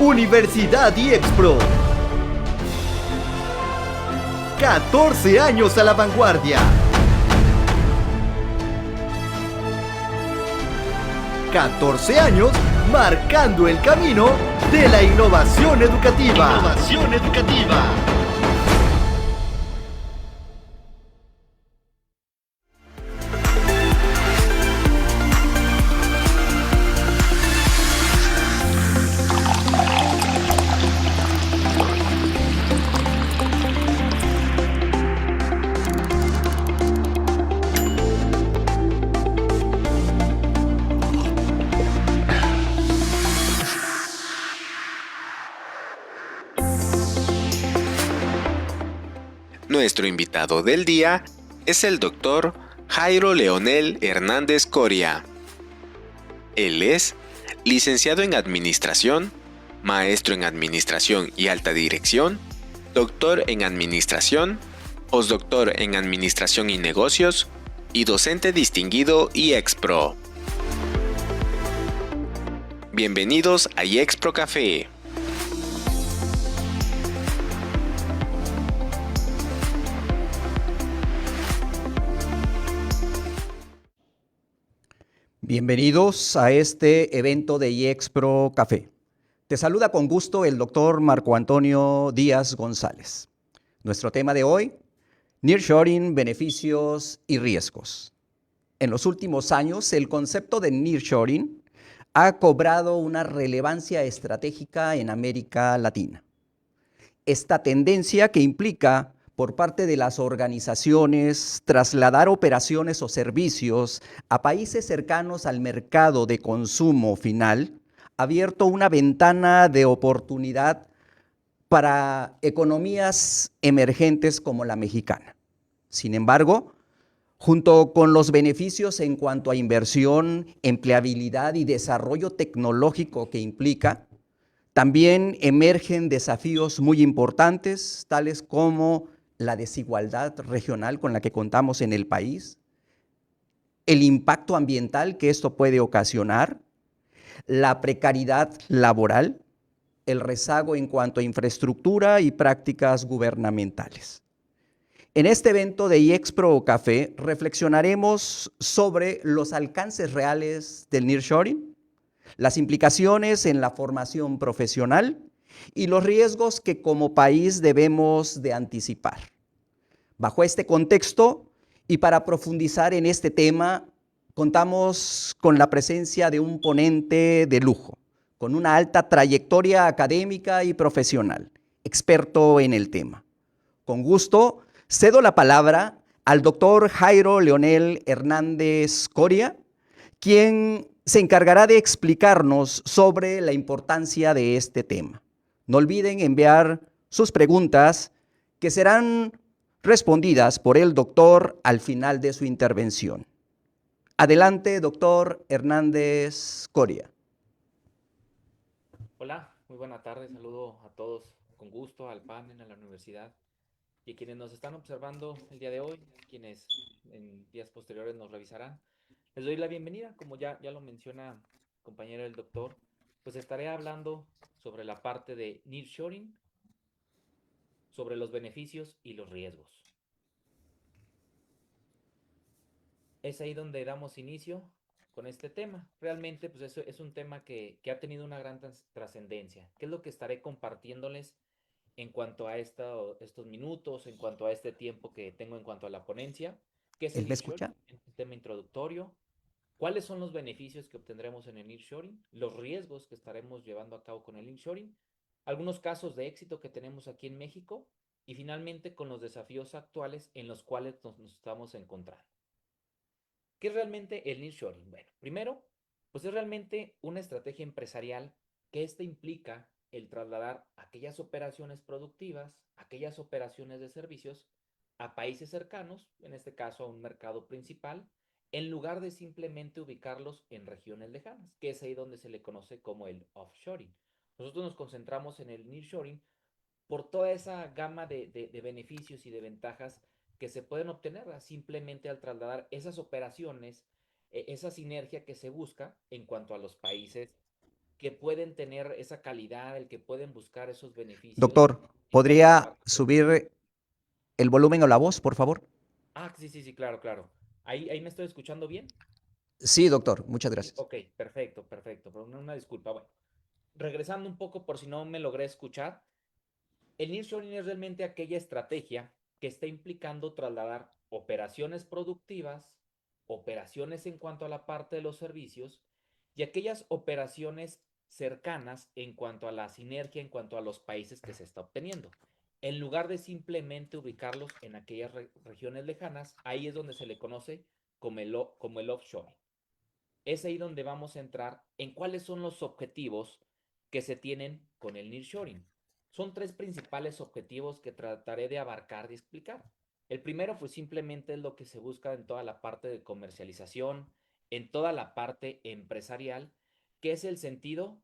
Universidad IEXPRO. 14 años a la vanguardia. 14 años marcando el camino de la innovación educativa. Innovación educativa. Nuestro invitado del día es el doctor Jairo Leonel Hernández Coria. Él es licenciado en Administración, maestro en Administración y Alta Dirección, doctor en Administración, postdoctor en Administración y Negocios y docente distinguido IEXPRO. Bienvenidos a IEXPRO Café. Bienvenidos a este evento de IEXPRO Café. Te saluda con gusto el doctor Marco Antonio Díaz González. Nuestro tema de hoy, Nearshoring, beneficios y riesgos. En los últimos años, el concepto de Nearshoring ha cobrado una relevancia estratégica en América Latina. Esta tendencia que implica por parte de las organizaciones trasladar operaciones o servicios a países cercanos al mercado de consumo final, ha abierto una ventana de oportunidad para economías emergentes como la mexicana. Sin embargo, junto con los beneficios en cuanto a inversión, empleabilidad y desarrollo tecnológico que implica, también emergen desafíos muy importantes, tales como la desigualdad regional con la que contamos en el país, el impacto ambiental que esto puede ocasionar, la precariedad laboral, el rezago en cuanto a infraestructura y prácticas gubernamentales. En este evento de IEXPRO Café reflexionaremos sobre los alcances reales del nearshoring, las implicaciones en la formación profesional y los riesgos que como país debemos de anticipar. Bajo este contexto y para profundizar en este tema, contamos con la presencia de un ponente de lujo, con una alta trayectoria académica y profesional, experto en el tema. Con gusto, cedo la palabra al doctor Jairo Leonel Hernández Coria, quien se encargará de explicarnos sobre la importancia de este tema. No olviden enviar sus preguntas que serán respondidas por el doctor al final de su intervención. Adelante, doctor Hernández Coria. Hola, muy buena tarde, saludo a todos con gusto, al panel, a la universidad y a quienes nos están observando el día de hoy, quienes en días posteriores nos revisarán. Les doy la bienvenida, como ya lo menciona compañero el doctor, pues estaré hablando sobre la parte de nearshoring, sobre los beneficios y los riesgos. Es ahí donde damos inicio con este tema. Realmente, pues eso es un tema que ha tenido una gran trascendencia. ¿Qué es lo que estaré compartiéndoles en cuanto a estos minutos, en cuanto a este tiempo que tengo en cuanto a la ponencia? ¿Qué es el ¿Él me escucha? nearshoring? Un tema introductorio. ¿Cuáles son los beneficios que obtendremos en el nearshoring? Los riesgos que estaremos llevando a cabo con el nearshoring. Algunos casos de éxito que tenemos aquí en México. Y finalmente con los desafíos actuales en los cuales nos estamos encontrando. ¿Qué es realmente el nearshoring? Bueno, primero, pues es realmente una estrategia empresarial que implica el trasladar aquellas operaciones productivas, aquellas operaciones de servicios a países cercanos, en este caso a un mercado principal, en lugar de simplemente ubicarlos en regiones lejanas, que es ahí donde se le conoce como el offshoring. Nosotros nos concentramos en el nearshoring por toda esa gama de beneficios y de ventajas que se pueden obtener simplemente al trasladar esas operaciones, esa sinergia que se busca en cuanto a los países que pueden tener esa calidad, el que pueden buscar esos beneficios Doctor, en toda esa ¿podría parte. subir el volumen o la voz, por favor? Sí, sí, sí, claro, claro. Ahí me estoy escuchando bien. Sí, doctor, muchas Sí, gracias. ok, perfecto, perfecto. Pero una disculpa. Bueno, regresando un poco por si no me logré escuchar, el nearshoring es realmente aquella estrategia que está implicando trasladar operaciones productivas, operaciones en cuanto a la parte de los servicios y aquellas operaciones cercanas en cuanto a la sinergia, en cuanto a los países que se está obteniendo. En lugar de simplemente ubicarlos en aquellas regiones lejanas, ahí es donde se le conoce como el offshore. Es ahí donde vamos a entrar en cuáles son los objetivos que se tienen con el nearshoring. Son tres principales objetivos que trataré de abarcar y explicar. El primero, pues simplemente es lo que se busca en toda la parte de comercialización, en toda la parte empresarial, que es el sentido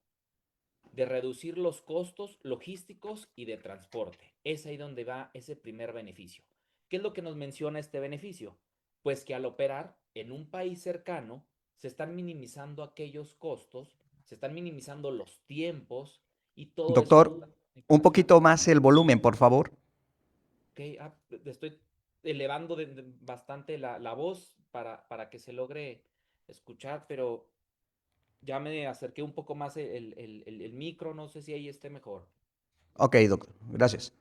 de reducir los costos logísticos y de transporte. Es ahí donde va ese primer beneficio. ¿Qué es lo que nos menciona este beneficio? Pues que al operar en un país cercano, se están minimizando aquellos costos, se están minimizando los tiempos y todo eso nos Doctor, da un información. poquito más el volumen, por favor. Ok, estoy elevando bastante la voz para que se logre escuchar, pero ya me acerqué un poco más el micro, no sé si ahí esté mejor. Ok, doctor, gracias.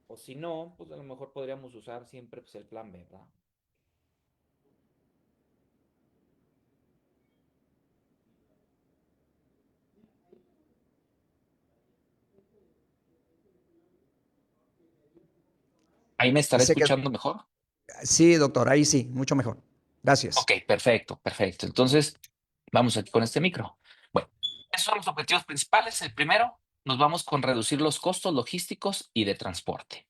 O si no, pues a lo mejor podríamos usar siempre pues, el plan B, ¿verdad? ¿Ahí me estará Sé que escuchando mejor? sí, doctor, ahí sí, mucho mejor. Gracias. Ok, perfecto, perfecto. Entonces, vamos aquí con este micro. Bueno, esos son los objetivos principales. El primero, nos vamos con reducir los costos logísticos y de transporte.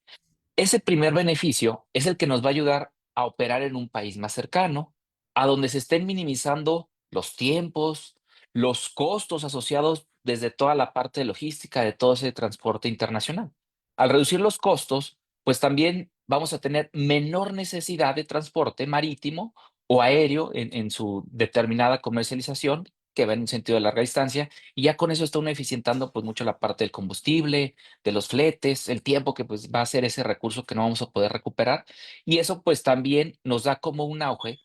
Ese primer beneficio es el que nos va a ayudar a operar en un país más cercano, a donde se estén minimizando los tiempos, los costos asociados desde toda la parte de logística de todo ese transporte internacional. Al reducir los costos, pues también vamos a tener menor necesidad de transporte marítimo o aéreo en su determinada comercialización, que va en un sentido de larga distancia, y ya con eso está uno eficientando pues mucho la parte del combustible, de los fletes, el tiempo que pues va a ser ese recurso que no vamos a poder recuperar. Y eso pues también nos da como un auge,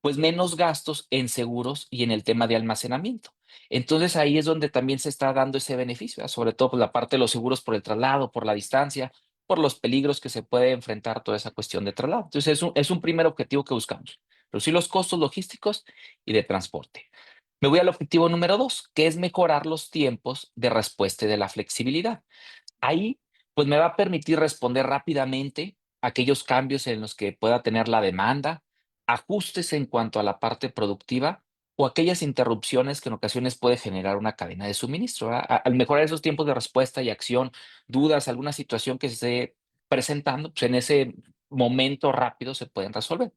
pues menos gastos en seguros y en el tema de almacenamiento. Entonces ahí es donde también se está dando ese beneficio, ¿verdad? Sobre todo pues, la parte de los seguros por el traslado, por la distancia, por los peligros que se puede enfrentar toda esa cuestión de traslado. Entonces es un primer objetivo que buscamos, reducir los costos logísticos y de transporte. Me voy al objetivo número dos, que es mejorar los tiempos de respuesta y de la flexibilidad. Ahí, pues me va a permitir responder rápidamente a aquellos cambios en los que pueda tener la demanda, ajustes en cuanto a la parte productiva o aquellas interrupciones que en ocasiones puede generar una cadena de suministro, ¿verdad? Al mejorar esos tiempos de respuesta y acción, dudas, alguna situación que se esté presentando, pues en ese momento rápido se pueden resolver.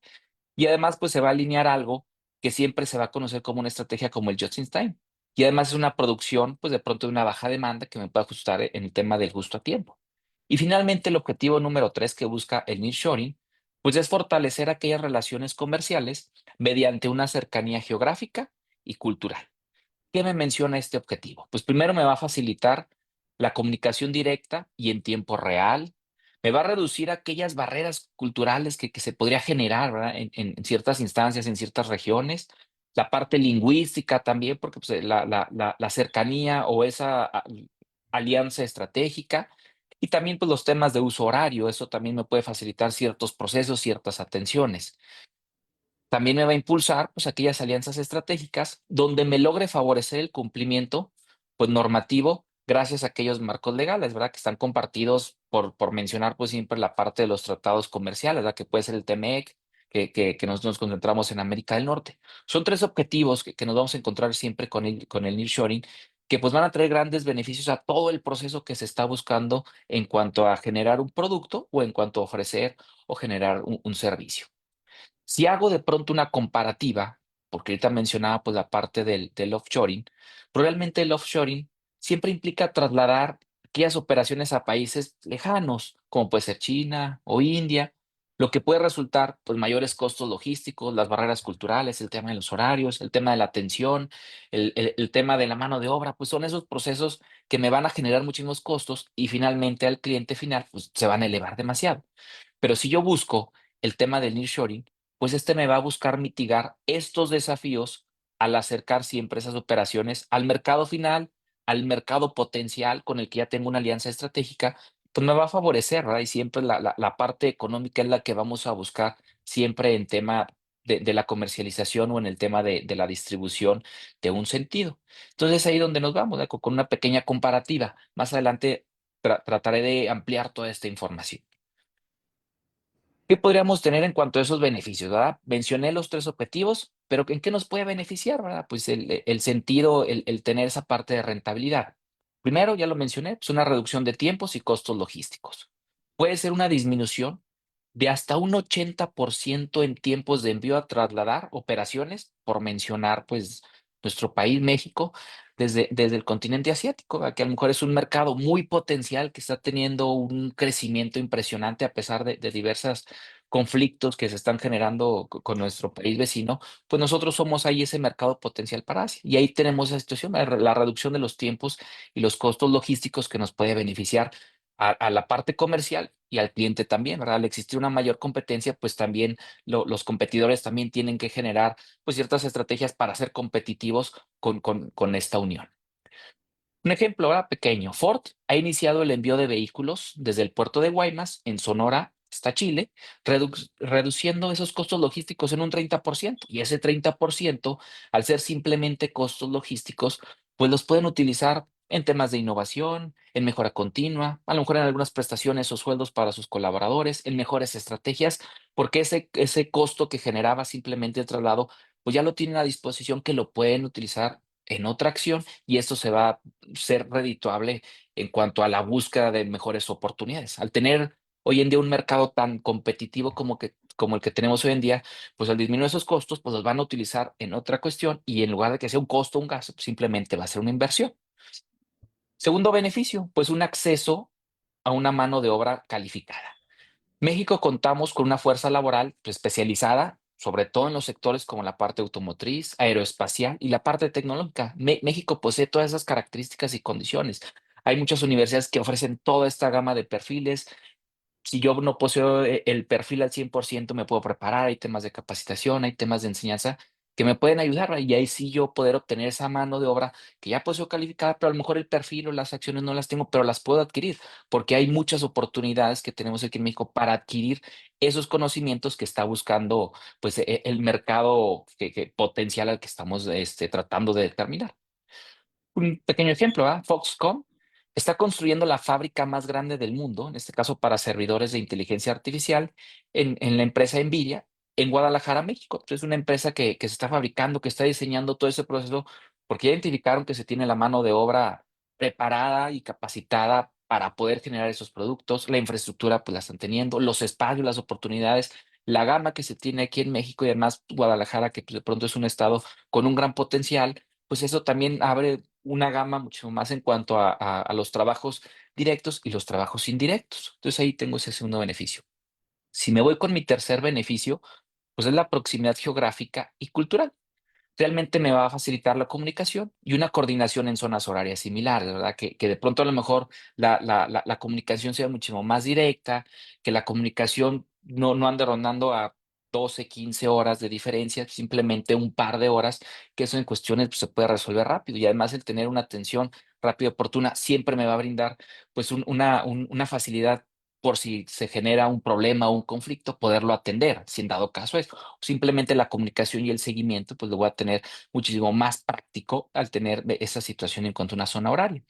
Y además, pues se va a alinear algo que siempre se va a conocer como una estrategia como el just in time. Y además es una producción, pues de pronto de una baja demanda que me puede ajustar en el tema del justo a tiempo. Y finalmente, el objetivo número tres que busca el nearshoring, pues es fortalecer aquellas relaciones comerciales mediante una cercanía geográfica y cultural. ¿Qué me menciona este objetivo? Pues primero me va a facilitar la comunicación directa y en tiempo real. Me va a reducir aquellas barreras culturales que se podría generar, ¿verdad? En ciertas instancias, en ciertas regiones. La parte lingüística también, porque pues, la cercanía o esa alianza estratégica. Y también pues, los temas de uso horario. Eso también me puede facilitar ciertos procesos, ciertas atenciones. También me va a impulsar pues, aquellas alianzas estratégicas donde me logre favorecer el cumplimiento pues, normativo gracias a aquellos marcos legales, ¿verdad? Que están compartidos por mencionar pues siempre la parte de los tratados comerciales, ¿verdad? Que puede ser el TMEC, que nos concentramos en América del Norte. Son tres objetivos que nos vamos a encontrar siempre con el nearshoring, que pues van a traer grandes beneficios a todo el proceso que se está buscando en cuanto a generar un producto o en cuanto a ofrecer o generar un servicio. Si hago de pronto una comparativa, porque ahorita mencionaba pues la parte del offshoring, probablemente el offshoring siempre implica trasladar aquellas operaciones a países lejanos, como puede ser China o India, lo que puede resultar, pues, mayores costos logísticos, las barreras culturales, el tema de los horarios, el tema de la atención, el tema de la mano de obra, pues, son esos procesos que me van a generar muchísimos costos y finalmente al cliente final, pues, se van a elevar demasiado. Pero si yo busco el tema del nearshoring, pues este me va a buscar mitigar estos desafíos al acercar siempre esas operaciones al mercado final, al mercado potencial con el que ya tengo una alianza estratégica, pues me va a favorecer, ¿verdad? Y siempre la parte económica es la que vamos a buscar siempre en tema de la comercialización o en el tema de la distribución de un sentido. Entonces ahí donde nos vamos, ¿no? Con una pequeña comparativa. Más adelante trataré de ampliar toda esta información. ¿Qué podríamos tener en cuanto a esos beneficios, verdad? Mencioné los 3 objetivos, pero ¿en qué nos puede beneficiar, verdad? Pues el sentido, el tener esa parte de rentabilidad. Primero, ya lo mencioné, pues una reducción de tiempos y costos logísticos. Puede ser una disminución de hasta un 80% en tiempos de envío a trasladar operaciones, por mencionar, pues, nuestro país, México, desde el continente asiático, ¿verdad? Que a lo mejor es un mercado muy potencial que está teniendo un crecimiento impresionante a pesar de diversas conflictos que se están generando con nuestro país vecino, pues nosotros somos ahí ese mercado potencial para Asia. Y ahí tenemos esa situación, la reducción de los tiempos y los costos logísticos que nos puede beneficiar a la parte comercial y al cliente también, ¿verdad? Al existir una mayor competencia, pues también los competidores también tienen que generar pues ciertas estrategias para ser competitivos con esta unión. Un ejemplo ahora pequeño, Ford ha iniciado el envío de vehículos desde el puerto de Guaymas, en Sonora, hasta Chile, reduciendo esos costos logísticos en un 30%. Y ese 30%, al ser simplemente costos logísticos, pues los pueden utilizar en temas de innovación, en mejora continua, a lo mejor en algunas prestaciones o sueldos para sus colaboradores, en mejores estrategias, porque ese costo que generaba simplemente el traslado, pues ya lo tienen a disposición que lo pueden utilizar en otra acción y esto se va ser redituable en cuanto a la búsqueda de mejores oportunidades. Al tener hoy en día un mercado tan competitivo como el que tenemos hoy en día, pues al disminuir esos costos, pues los van a utilizar en otra cuestión y en lugar de que sea un costo o un gasto, pues simplemente va a ser una inversión. Segundo beneficio, pues un acceso a una mano de obra calificada. México contamos con una fuerza laboral pues, especializada, sobre todo en los sectores como la parte automotriz, aeroespacial y la parte tecnológica. México posee todas esas características y condiciones. Hay muchas universidades que ofrecen toda esta gama de perfiles. Si yo no poseo el perfil al 100%, me puedo preparar, hay temas de capacitación, hay temas de enseñanza que me pueden ayudar, ¿verdad? Y ahí sí yo poder obtener esa mano de obra que ya poseo calificada, pero a lo mejor el perfil o las acciones no las tengo, pero las puedo adquirir, porque hay muchas oportunidades que tenemos aquí en México para adquirir esos conocimientos que está buscando pues el mercado potencial al que estamos tratando de determinar. Un pequeño ejemplo, ¿ah? Foxconn está construyendo la fábrica más grande del mundo, en este caso para servidores de inteligencia artificial, en la empresa NVIDIA, en Guadalajara, México. Entonces, es una empresa que se está fabricando, que está diseñando todo ese proceso, porque ya identificaron que se tiene la mano de obra preparada y capacitada para poder generar esos productos, la infraestructura pues la están teniendo, los espacios, las oportunidades, la gama que se tiene aquí en México y además Guadalajara, que pues, de pronto es un estado con un gran potencial, pues eso también abre una gama mucho más en cuanto a los trabajos directos y los trabajos indirectos. Entonces ahí tengo ese segundo beneficio. Si me voy con mi tercer beneficio, pues es la proximidad geográfica y cultural. Realmente me va a facilitar la comunicación y una coordinación en zonas horarias similares, ¿verdad? Que de pronto a lo mejor la comunicación sea muchísimo más directa, que la comunicación no ande rondando a 12, 15 horas de diferencia, simplemente un par de horas, que eso en cuestiones pues, se puede resolver rápido. Y además el tener una atención rápida y oportuna siempre me va a brindar pues una facilidad por si se genera un problema o un conflicto, poderlo atender, si en dado caso es simplemente la comunicación y el seguimiento, pues lo voy a tener muchísimo más práctico al tener esa situación en cuanto a una zona horaria.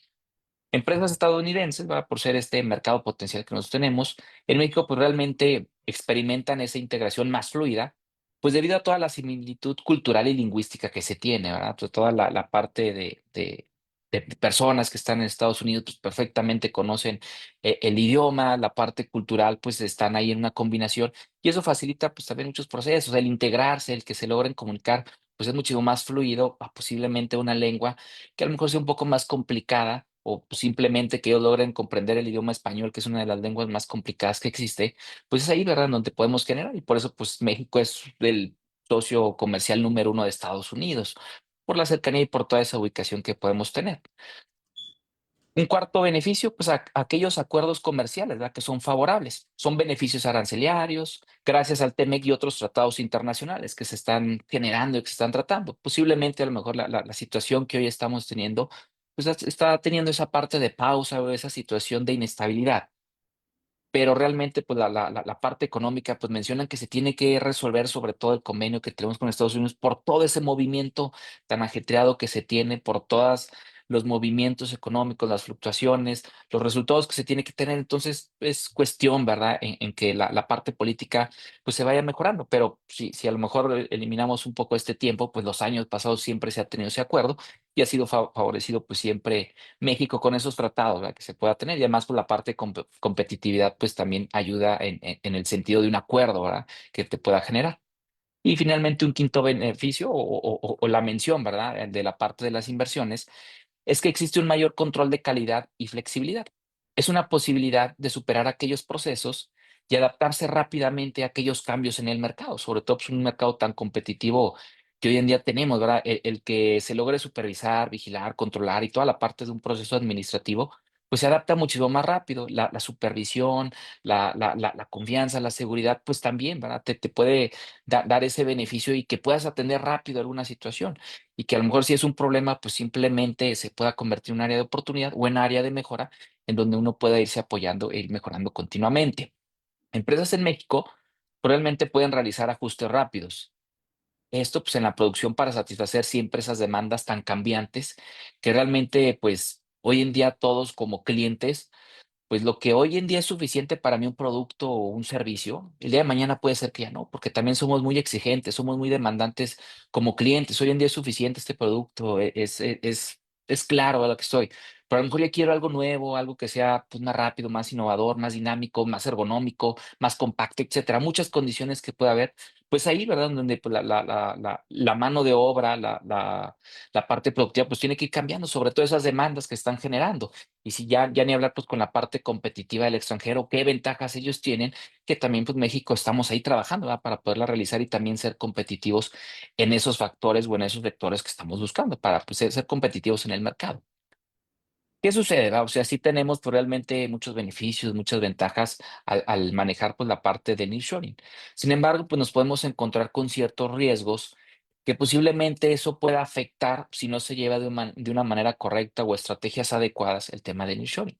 Empresas estadounidenses, ¿verdad? Por ser este mercado potencial que nosotros tenemos, en México pues realmente experimentan esa integración más fluida, pues debido a toda la similitud cultural y lingüística que se tiene, ¿verdad? Pues, toda la parte de personas que están en Estados Unidos, pues perfectamente conocen el idioma, la parte cultural, pues están ahí en una combinación y eso facilita pues también muchos procesos, el integrarse, el que se logren comunicar, pues es muchísimo más fluido a posiblemente una lengua que a lo mejor sea un poco más complicada o simplemente que ellos logren comprender el idioma español, que es una de las lenguas más complicadas que existe, pues es ahí, ¿verdad?, donde podemos generar. Y por eso, pues México es el socio comercial número uno de Estados Unidos, por la cercanía y por toda esa ubicación que podemos tener. Un cuarto beneficio, pues aquellos acuerdos comerciales, ¿verdad?, que son favorables. Son beneficios arancelarios, gracias al TEMEC y otros tratados internacionales que se están generando y que se están tratando. Posiblemente, a lo mejor, la situación que hoy estamos teniendo, pues está teniendo esa parte de pausa o esa situación de inestabilidad. Pero realmente, pues la parte económica, pues mencionan que se tiene que resolver sobre todo el convenio que tenemos con Estados Unidos por todo ese movimiento tan ajetreado que se tiene, por todos los movimientos económicos, las fluctuaciones, los resultados que se tiene que tener. Entonces, es cuestión, ¿verdad?, en que la parte política, pues se vaya mejorando. Pero si a lo mejor eliminamos un poco este tiempo, pues los años pasados siempre se ha tenido ese acuerdo y ha sido favorecido, pues siempre México con esos tratados, ¿verdad?, que se pueda tener. Y además, pues la parte de competitividad, pues también ayuda en el sentido de un acuerdo, ¿verdad?, que te pueda generar. Y finalmente, un quinto beneficio o la mención, ¿verdad?, de la parte de las inversiones, es que existe un mayor control de calidad y flexibilidad. Es una posibilidad de superar aquellos procesos y adaptarse rápidamente a aquellos cambios en el mercado, sobre todo pues, un mercado tan competitivo que hoy en día tenemos, ¿verdad? El que se logre supervisar, vigilar, controlar y toda la parte de un proceso administrativo, pues se adapta muchísimo más rápido. La supervisión, la confianza, la seguridad, pues también, ¿verdad? Te puede dar ese beneficio y que puedas atender rápido alguna situación y que a lo mejor si es un problema, pues simplemente se pueda convertir en un área de oportunidad o en área de mejora en donde uno pueda irse apoyando e ir mejorando continuamente. Empresas en México probablemente pueden realizar ajustes rápidos. Esto pues en la producción para satisfacer siempre esas demandas tan cambiantes que realmente pues hoy en día todos como clientes pues lo que hoy en día es suficiente para mí un producto o un servicio, el día de mañana puede ser que ya no, porque también somos muy exigentes, somos muy demandantes como clientes. Hoy en día es suficiente este producto, es claro a lo que estoy. Pero a lo mejor ya quiero algo nuevo, algo que sea pues, más rápido, más innovador, más dinámico, más ergonómico, más compacto, etcétera. Muchas condiciones que puede haber. Pues ahí, ¿verdad? Donde pues, la mano de obra, la parte productiva, pues tiene que ir cambiando, sobre todo esas demandas que están generando. Y si ya ni hablar pues con la parte competitiva del extranjero, qué ventajas ellos tienen, que también pues México estamos ahí trabajando, ¿verdad?, para poderla realizar y también ser competitivos en esos factores o en esos vectores que estamos buscando para pues, ser competitivos en el mercado. ¿Qué sucede, va? O sea, sí tenemos pues, realmente muchos beneficios, muchas ventajas al manejar pues la parte del nearshoring. Sin embargo, pues nos podemos encontrar con ciertos riesgos que posiblemente eso pueda afectar si no se lleva de una manera correcta o estrategias adecuadas el tema del nearshoring.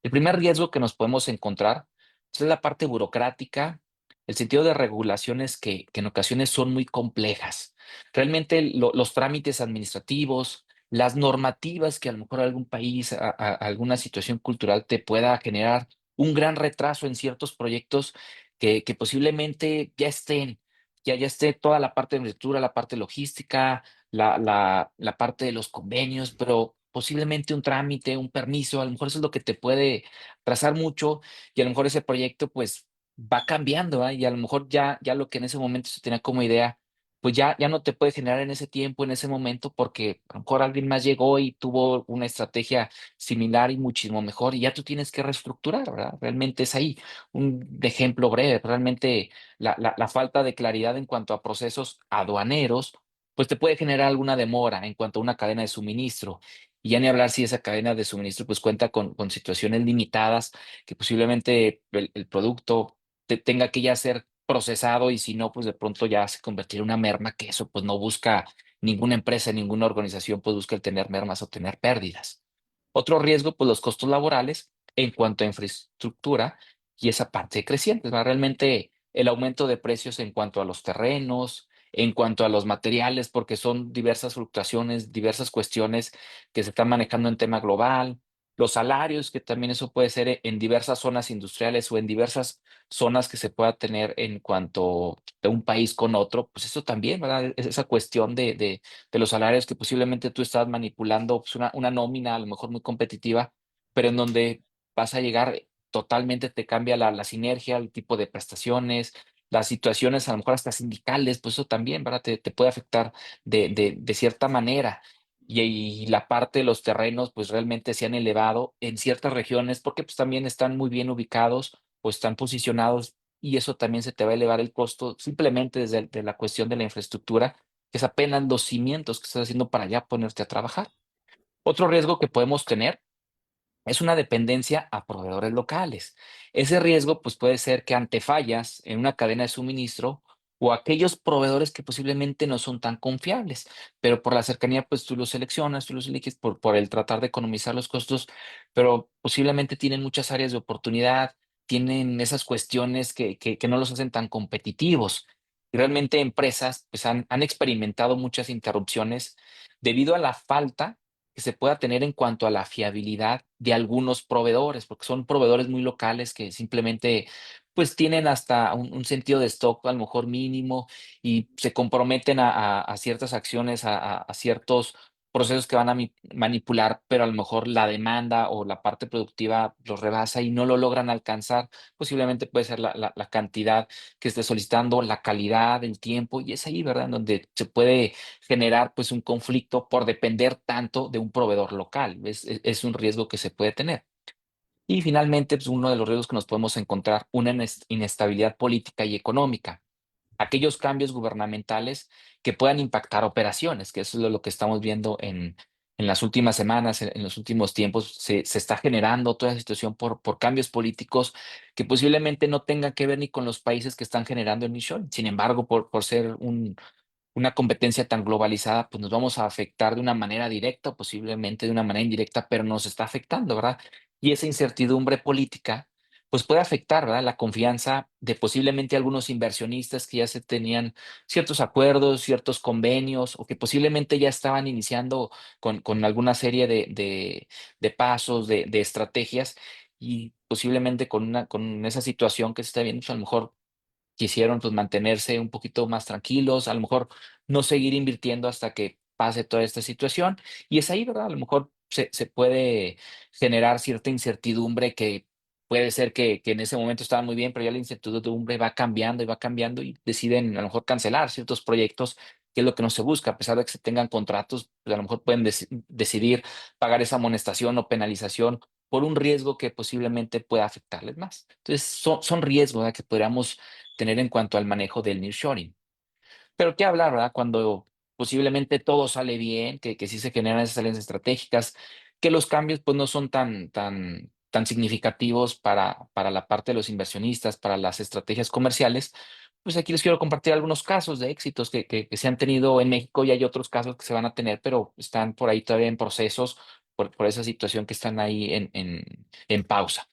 El primer riesgo que nos podemos encontrar es la parte burocrática, el sentido de regulaciones que en ocasiones son muy complejas. Realmente los trámites administrativos, las normativas que a lo mejor algún país, alguna situación cultural te pueda generar un gran retraso en ciertos proyectos que posiblemente ya esté toda la parte de infraestructura, la parte logística, la parte de los convenios, pero posiblemente un trámite, un permiso, a lo mejor eso es lo que te puede trazar mucho y a lo mejor ese proyecto pues va cambiando, ¿ah? Y a lo mejor ya lo que en ese momento se tenía como idea, pues ya no te puede generar en ese tiempo, en ese momento, porque a lo mejor alguien más llegó y tuvo una estrategia similar y muchísimo mejor y ya tú tienes que reestructurar, ¿verdad? Realmente es ahí un ejemplo breve, realmente la falta de claridad en cuanto a procesos aduaneros, pues te puede generar alguna demora en cuanto a una cadena de suministro. Y ya ni hablar si esa cadena de suministro pues cuenta con situaciones limitadas, que posiblemente el producto tenga que ya ser procesado y si no, pues de pronto ya se convertirá en una merma, que eso pues no busca ninguna empresa, ninguna organización, pues busca el tener mermas o tener pérdidas. Otro riesgo, pues los costos laborales en cuanto a infraestructura y esa parte creciente, ¿verdad? Realmente el aumento de precios en cuanto a los terrenos, en cuanto a los materiales, porque son diversas fluctuaciones, diversas cuestiones que se están manejando en tema global, los salarios, que también eso puede ser en diversas zonas industriales o en diversas zonas que se pueda tener en cuanto de un país con otro, pues eso también, ¿verdad? Es esa cuestión de los salarios que posiblemente tú estás manipulando, pues una nómina a lo mejor muy competitiva, pero en donde vas a llegar totalmente, te cambia la sinergia, el tipo de prestaciones, las situaciones a lo mejor hasta sindicales, pues eso también, ¿verdad? Te puede afectar de cierta manera. y la parte de los terrenos pues realmente se han elevado en ciertas regiones porque pues también están muy bien ubicados o están posicionados y eso también se te va a elevar el costo simplemente desde de la cuestión de la infraestructura, que es apenas los cimientos que estás haciendo para ya ponerte a trabajar. Otro riesgo que podemos tener es una dependencia a proveedores locales. Ese riesgo, pues puede ser que ante fallas en una cadena de suministro o aquellos proveedores que posiblemente no son tan confiables, pero por la cercanía, pues tú los seleccionas, tú los eliges por el tratar de economizar los costos, pero posiblemente tienen muchas áreas de oportunidad, tienen esas cuestiones que no los hacen tan competitivos. Y realmente empresas pues han experimentado muchas interrupciones debido a la falta que se pueda tener en cuanto a la fiabilidad de algunos proveedores, porque son proveedores muy locales que simplemente pues tienen hasta un sentido de stock a lo mejor mínimo y se comprometen a ciertas acciones, a ciertos procesos que van a manipular, pero a lo mejor la demanda o la parte productiva los rebasa y no lo logran alcanzar. Posiblemente puede ser la cantidad que esté solicitando, la calidad, el tiempo, y es ahí, ¿verdad?, en donde se puede generar pues un conflicto por depender tanto de un proveedor local. Es un riesgo que se puede tener. Y finalmente, pues uno de los riesgos que nos podemos encontrar, una inestabilidad política y económica. Aquellos cambios gubernamentales que puedan impactar operaciones, que eso es lo que estamos viendo en las últimas semanas, en los últimos tiempos, se está generando toda esa situación por cambios políticos que posiblemente no tengan que ver ni con los países que están generando emisión. Sin embargo, por ser una competencia tan globalizada, pues nos vamos a afectar de una manera directa o posiblemente de una manera indirecta, pero nos está afectando, ¿verdad? Y esa incertidumbre política, pues puede afectar, ¿verdad?, la confianza de posiblemente algunos inversionistas que ya se tenían ciertos acuerdos, ciertos convenios, o que posiblemente ya estaban iniciando con alguna serie de pasos, de estrategias, y posiblemente con esa situación que se está viendo, pues a lo mejor quisieron pues mantenerse un poquito más tranquilos, a lo mejor no seguir invirtiendo hasta que pase toda esta situación. Y es ahí, ¿verdad? A lo mejor se puede generar cierta incertidumbre que puede ser que en ese momento estaban muy bien, pero ya la incertidumbre va cambiando y va cambiando y deciden a lo mejor cancelar ciertos proyectos, que es lo que no se busca. A pesar de que se tengan contratos, pues a lo mejor pueden decidir pagar esa amonestación o penalización por un riesgo que posiblemente pueda afectarles más. Entonces, son riesgos, ¿verdad?, que podríamos tener en cuanto al manejo del nearshoring. Pero qué hablar, ¿verdad? Cuando posiblemente todo sale bien, que sí se generan esas alianzas estratégicas, que los cambios pues no son tan significativos para la parte de los inversionistas, para las estrategias comerciales. Pues aquí les quiero compartir algunos casos de éxitos que se han tenido en México, y hay otros casos que se van a tener, pero están por ahí todavía en procesos por esa situación que están ahí en pausa.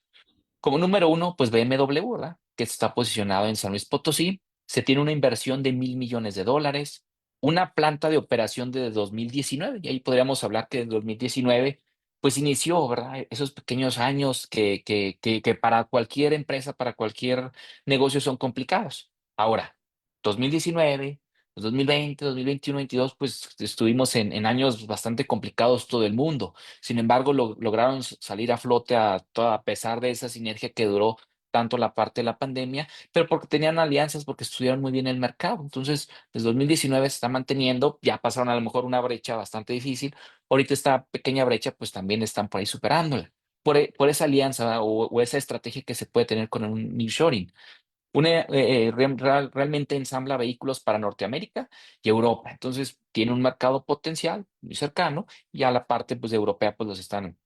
Como número uno, pues BMW, ¿verdad?, que está posicionado en San Luis Potosí. Se tiene una inversión de $1,000 millones, una planta de operación desde 2019, y ahí podríamos hablar que en 2019, pues inició, ¿verdad?, esos pequeños años que para cualquier empresa, para cualquier negocio son complicados. Ahora, 2019, pues 2020, 2021, 22, pues estuvimos en años bastante complicados todo el mundo. Sin embargo, lograron salir a flote a pesar de esa sinergia que duró tanto la parte de la pandemia, pero porque tenían alianzas, porque estudiaron muy bien el mercado. Entonces, desde 2019 se está manteniendo, ya pasaron a lo mejor una brecha bastante difícil. Ahorita esta pequeña brecha, pues también están por ahí superándola. Por esa alianza, ¿verdad?, o esa estrategia que se puede tener con un nearshoring. Realmente ensambla vehículos para Norteamérica y Europa. Entonces, tiene un mercado potencial muy cercano, y a la parte pues, europea pues los están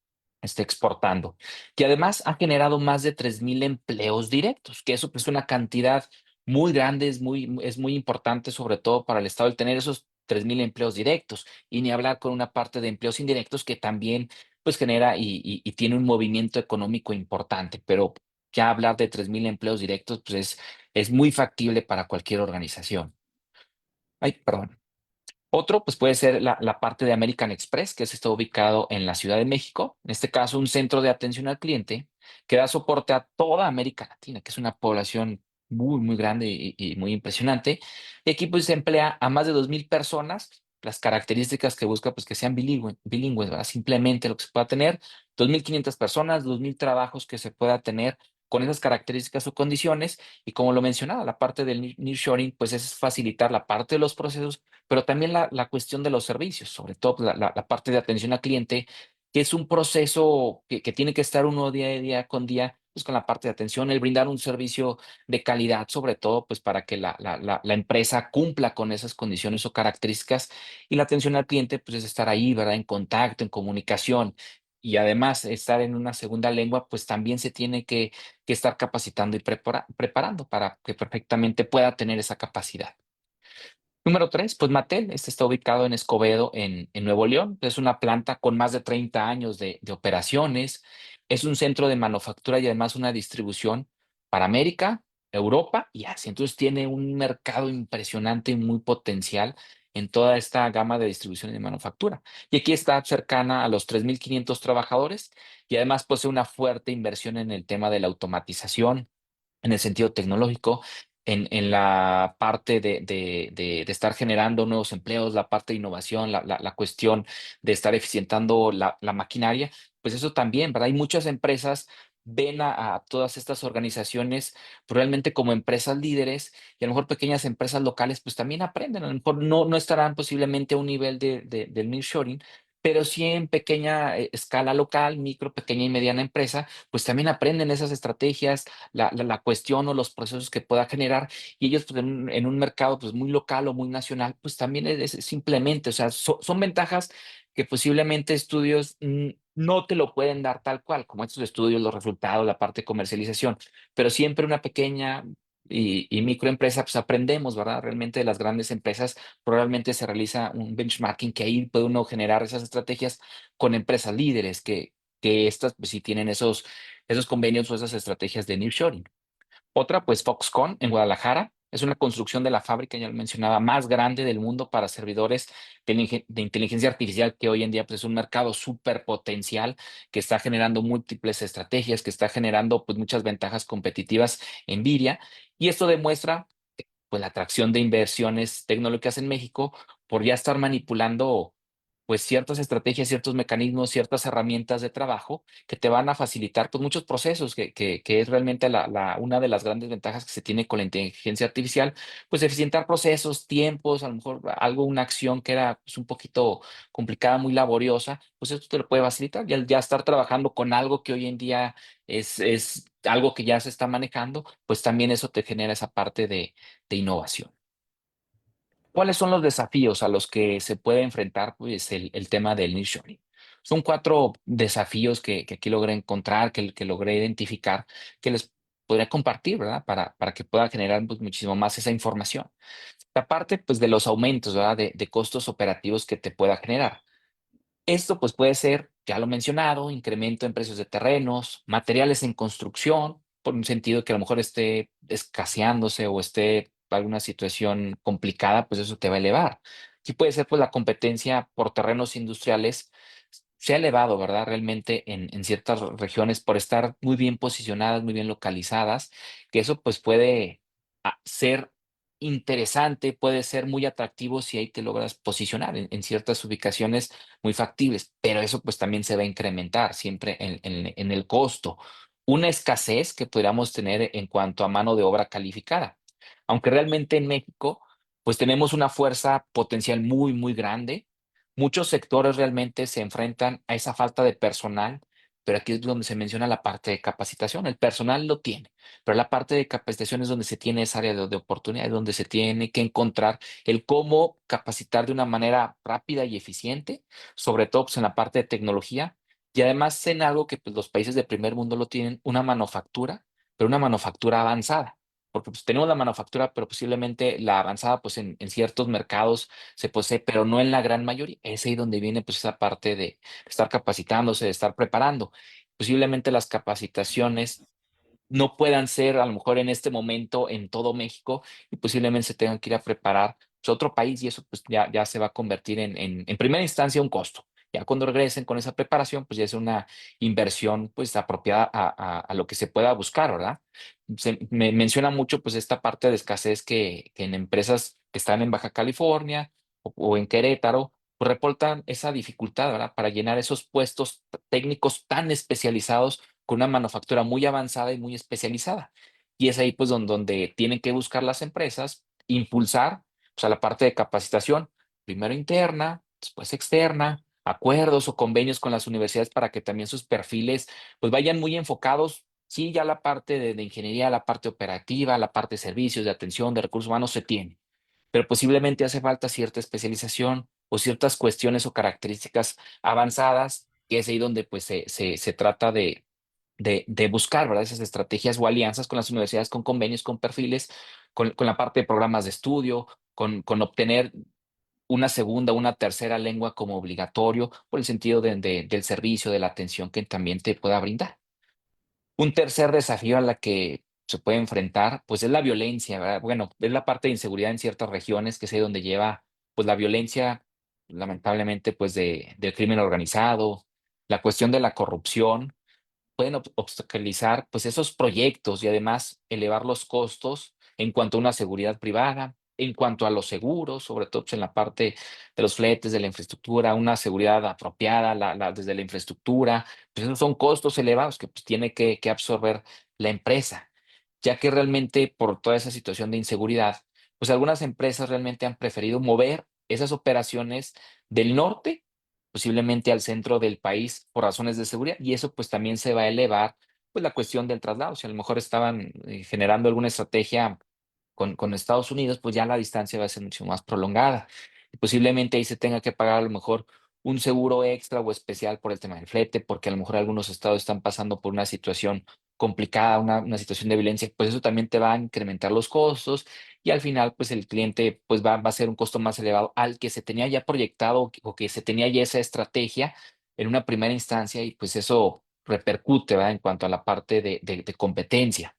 exportando. Y además ha generado más de 3,000 empleos directos, que eso pues, es una cantidad muy grande, es muy importante, sobre todo para el Estado, el tener esos 3,000 empleos directos, y ni hablar con una parte de empleos indirectos que también pues genera y tiene un movimiento económico importante, pero ya hablar de 3,000 empleos directos, pues es muy factible para cualquier organización. Ay, perdón. Otro, pues puede ser la parte de American Express, que está ubicado en la Ciudad de México. En este caso, un centro de atención al cliente que da soporte a toda América Latina, que es una población muy, muy grande y muy impresionante. Y aquí pues se emplea a más de 2,000 personas. Las características que busca, pues que sean bilingües, ¿verdad? Simplemente lo que se pueda tener, 2,500 personas, 2,000 trabajos que se pueda tener con esas características o condiciones. Y como lo mencionaba, la parte del nearshoring, pues es facilitar la parte de los procesos, pero también la cuestión de los servicios, sobre todo la parte de atención al cliente, que es un proceso que tiene que estar uno día con día, pues con la parte de atención, el brindar un servicio de calidad, sobre todo, pues para que la empresa cumpla con esas condiciones o características. Y la atención al cliente, pues es estar ahí, ¿verdad? En contacto, en comunicación. Y además, estar en una segunda lengua, pues también se tiene que estar capacitando y preparando para que perfectamente pueda tener esa capacidad. Número 3, pues Mattel, este está ubicado en Escobedo, en Nuevo León. Es una planta con más de 30 años de operaciones. Es un centro de manufactura y además una distribución para América, Europa y Asia. Entonces tiene un mercado impresionante y muy potencial en toda esta gama de distribución y de manufactura. Y aquí está cercana a los 3,500 trabajadores y además posee una fuerte inversión en el tema de la automatización, en el sentido tecnológico, en la parte de estar generando nuevos empleos, la parte de innovación, la cuestión de estar eficientando la maquinaria, pues eso también, ¿verdad? Hay muchas empresas ven a todas estas organizaciones probablemente como empresas líderes y a lo mejor pequeñas empresas locales pues también aprenden, a lo mejor no estarán posiblemente a un nivel del nearshoring, pero sí en pequeña escala local, micro, pequeña y mediana empresa, pues también aprenden esas estrategias, la cuestión o los procesos que pueda generar y ellos pues, en un mercado pues muy local o muy nacional, pues también es simplemente, o sea, son ventajas que posiblemente estudios no te lo pueden dar tal cual, como estos estudios, los resultados, la parte de comercialización, pero siempre una pequeña y microempresa, pues aprendemos, ¿verdad? Realmente de las grandes empresas, probablemente se realiza un benchmarking que ahí puede uno generar esas estrategias con empresas líderes que estas pues sí tienen esos convenios o esas estrategias de nearshoring. Otra, pues Foxconn en Guadalajara. Es una construcción de la fábrica, ya lo mencionaba, más grande del mundo para servidores de inteligencia artificial, que hoy en día pues, es un mercado súper potencial, que está generando múltiples estrategias, que está generando pues, muchas ventajas competitivas en Nvidia. Y esto demuestra pues, la atracción de inversiones tecnológicas en México por ya estar manipulando pues ciertas estrategias, ciertos mecanismos, ciertas herramientas de trabajo que te van a facilitar pues muchos procesos, que es realmente una de las grandes ventajas que se tiene con la inteligencia artificial, pues eficientar procesos, tiempos, a lo mejor algo, una acción que era pues, un poquito complicada, muy laboriosa, pues esto te lo puede facilitar. Y al ya estar trabajando con algo que hoy en día es algo que ya se está manejando, pues también eso te genera esa parte de innovación. ¿Cuáles son los desafíos a los que se puede enfrentar pues, el tema del nearshoring? Son 4 desafíos que aquí logré encontrar, que logré identificar, que les podría compartir, ¿verdad? Para que pueda generar pues, muchísimo más esa información. La parte pues, de los aumentos, ¿verdad? De costos operativos que te pueda generar. Esto pues puede ser, ya lo mencionado, incremento en precios de terrenos, materiales en construcción, por un sentido que a lo mejor esté escaseándose o esté alguna situación complicada, pues eso te va a elevar. Sí puede ser pues la competencia por terrenos industriales se ha elevado, ¿verdad? Realmente en ciertas regiones por estar muy bien posicionadas, muy bien localizadas, que eso pues puede ser interesante, puede ser muy atractivo si ahí te logras posicionar en ciertas ubicaciones muy factibles, pero eso pues también se va a incrementar siempre en el costo. Una escasez que podríamos tener en cuanto a mano de obra calificada. Aunque realmente en México pues tenemos una fuerza potencial muy grande, muchos sectores realmente se enfrentan a esa falta de personal, pero aquí es donde se menciona la parte de capacitación. El personal lo tiene, pero la parte de capacitación es donde se tiene esa área de oportunidad, donde se tiene que encontrar el cómo capacitar de una manera rápida y eficiente, sobre todo pues, en la parte de tecnología, y además en algo que pues, los países de primer mundo lo tienen, una manufactura, pero una manufactura avanzada. Porque pues, tenemos la manufactura, pero posiblemente la avanzada, pues en ciertos mercados se posee, pero no en la gran mayoría. Es ahí donde viene pues esa parte de estar capacitándose, de estar preparando. Posiblemente las capacitaciones no puedan ser a lo mejor en este momento en todo México y posiblemente se tengan que ir a preparar pues, a otro país y eso pues ya se va a convertir en primera instancia un costo. Ya cuando regresen con esa preparación, pues ya es una inversión pues apropiada a lo que se pueda buscar, ¿verdad? Me menciona mucho pues esta parte de escasez que en empresas que están en Baja California o en Querétaro, pues reportan esa dificultad, ¿verdad? Para llenar esos puestos técnicos tan especializados con una manufactura muy avanzada y muy especializada. Y es ahí pues donde tienen que buscar las empresas, impulsar pues, a la parte de capacitación, primero interna, después externa, acuerdos o convenios con las universidades para que también sus perfiles pues vayan muy enfocados. Sí, ya la parte de ingeniería, la parte operativa, la parte de servicios, de atención, de recursos humanos se tiene, pero posiblemente hace falta cierta especialización o ciertas cuestiones o características avanzadas, que es ahí donde pues se trata de buscar, ¿verdad? Esas estrategias o alianzas con las universidades, con convenios, con perfiles, con la parte de programas de estudio, con obtener una segunda, una tercera lengua como obligatorio por el sentido del servicio, de la atención que también te pueda brindar. Un tercer desafío a la que se puede enfrentar, pues es la violencia, ¿verdad? Bueno, es la parte de inseguridad en ciertas regiones, que es ahí donde lleva, pues la violencia, lamentablemente, pues del crimen organizado, la cuestión de la corrupción, pueden obstaculizar pues esos proyectos y además elevar los costos en cuanto a una seguridad privada, en cuanto a los seguros, sobre todo pues, en la parte de los fletes, de la infraestructura, una seguridad apropiada desde la infraestructura, pues esos son costos elevados que pues, tiene que absorber la empresa, ya que realmente por toda esa situación de inseguridad, pues algunas empresas realmente han preferido mover esas operaciones del norte posiblemente al centro del país por razones de seguridad, y eso pues también se va a elevar pues la cuestión del traslado. Si a lo mejor estaban generando alguna estrategia con Estados Unidos, pues ya la distancia va a ser mucho más prolongada. Y posiblemente ahí se tenga que pagar a lo mejor un seguro extra o especial por el tema del flete, porque a lo mejor algunos estados están pasando por una situación complicada, una situación de violencia, pues eso también te va a incrementar los costos y al final pues el cliente pues va a ser un costo más elevado al que se tenía ya proyectado o que se tenía ya esa estrategia en una primera instancia y pues eso repercute, ¿verdad? En cuanto a la parte de competencia.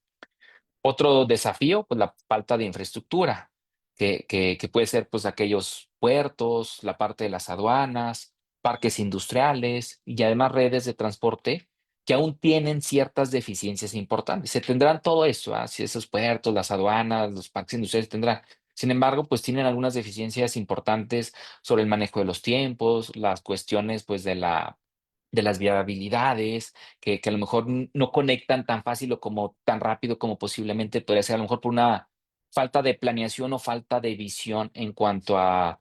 Otro desafío, pues la falta de infraestructura, que puede ser pues aquellos puertos, la parte de las aduanas, parques industriales y además redes de transporte que aún tienen ciertas deficiencias importantes. Se tendrán todo eso, ¿ah? Si esos puertos, las aduanas, los parques industriales tendrán. Sin embargo, pues tienen algunas deficiencias importantes sobre el manejo de los tiempos, las cuestiones pues de las viabilidades, que a lo mejor no conectan tan fácil o como tan rápido como posiblemente podría ser, a lo mejor por una falta de planeación o falta de visión en cuanto a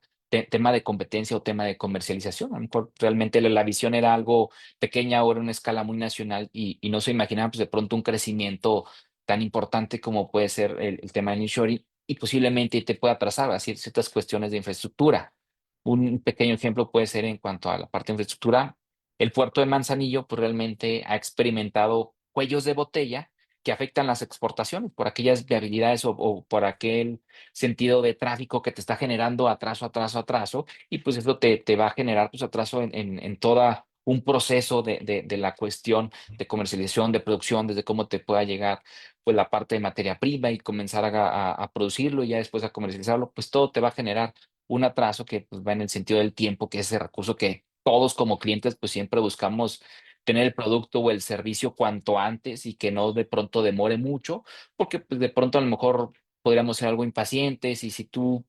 tema de competencia o tema de comercialización. A lo mejor realmente la visión era algo pequeña, ahora en una escala muy nacional y no se imaginaba pues de pronto un crecimiento tan importante como puede ser el tema del nearshoring y posiblemente te pueda atrasar así ciertas cuestiones de infraestructura. Un pequeño ejemplo puede ser en cuanto a la parte de infraestructura. El puerto de Manzanillo pues realmente ha experimentado cuellos de botella que afectan las exportaciones por aquellas viabilidades o por aquel sentido de tráfico que te está generando atraso, atraso, atraso, y pues eso te va a generar pues atraso en toda un proceso de la cuestión de comercialización, de producción, desde cómo te pueda llegar pues la parte de materia prima y comenzar a producirlo y ya después a comercializarlo, pues todo te va a generar un atraso que pues, va en el sentido del tiempo, que es ese recurso que todos como clientes pues siempre buscamos tener el producto o el servicio cuanto antes y que no de pronto demore mucho, porque pues de pronto a lo mejor podríamos ser algo impacientes y si tú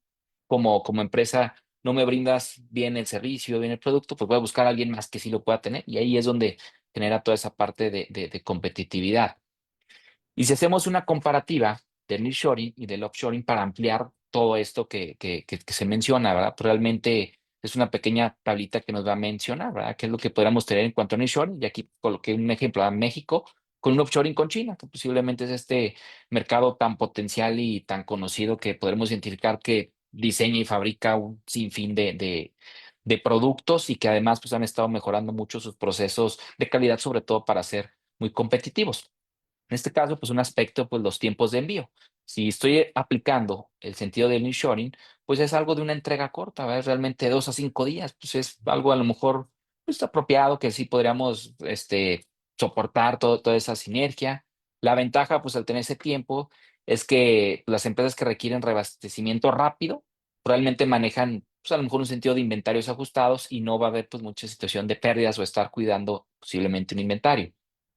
como empresa no me brindas bien el servicio, bien el producto, pues voy a buscar a alguien más que sí lo pueda tener y ahí es donde genera toda esa parte de competitividad. Y si hacemos una comparativa del nearshoring y del offshoring para ampliar todo esto que se menciona, ¿verdad? Pues realmente es una pequeña tablita que nos va a mencionar, ¿verdad? ¿Qué es lo que podríamos tener en cuanto a nearshoring? Y aquí coloqué un ejemplo a México con un offshoring con China, que posiblemente es este mercado tan potencial y tan conocido que podremos identificar que diseña y fabrica un sinfín de productos y que además pues, han estado mejorando mucho sus procesos de calidad, sobre todo para ser muy competitivos. En este caso, pues un aspecto, pues los tiempos de envío. Si estoy aplicando el sentido del nearshoring, pues es algo de una entrega corta, ¿verdad? Realmente 2 a 5 días, pues es algo a lo mejor pues, apropiado que sí podríamos soportar toda esa sinergia. La ventaja, pues al tener ese tiempo, es que las empresas que requieren reabastecimiento rápido realmente manejan pues, a lo mejor un sentido de inventarios ajustados y no va a haber pues mucha situación de pérdidas o estar cuidando posiblemente un inventario.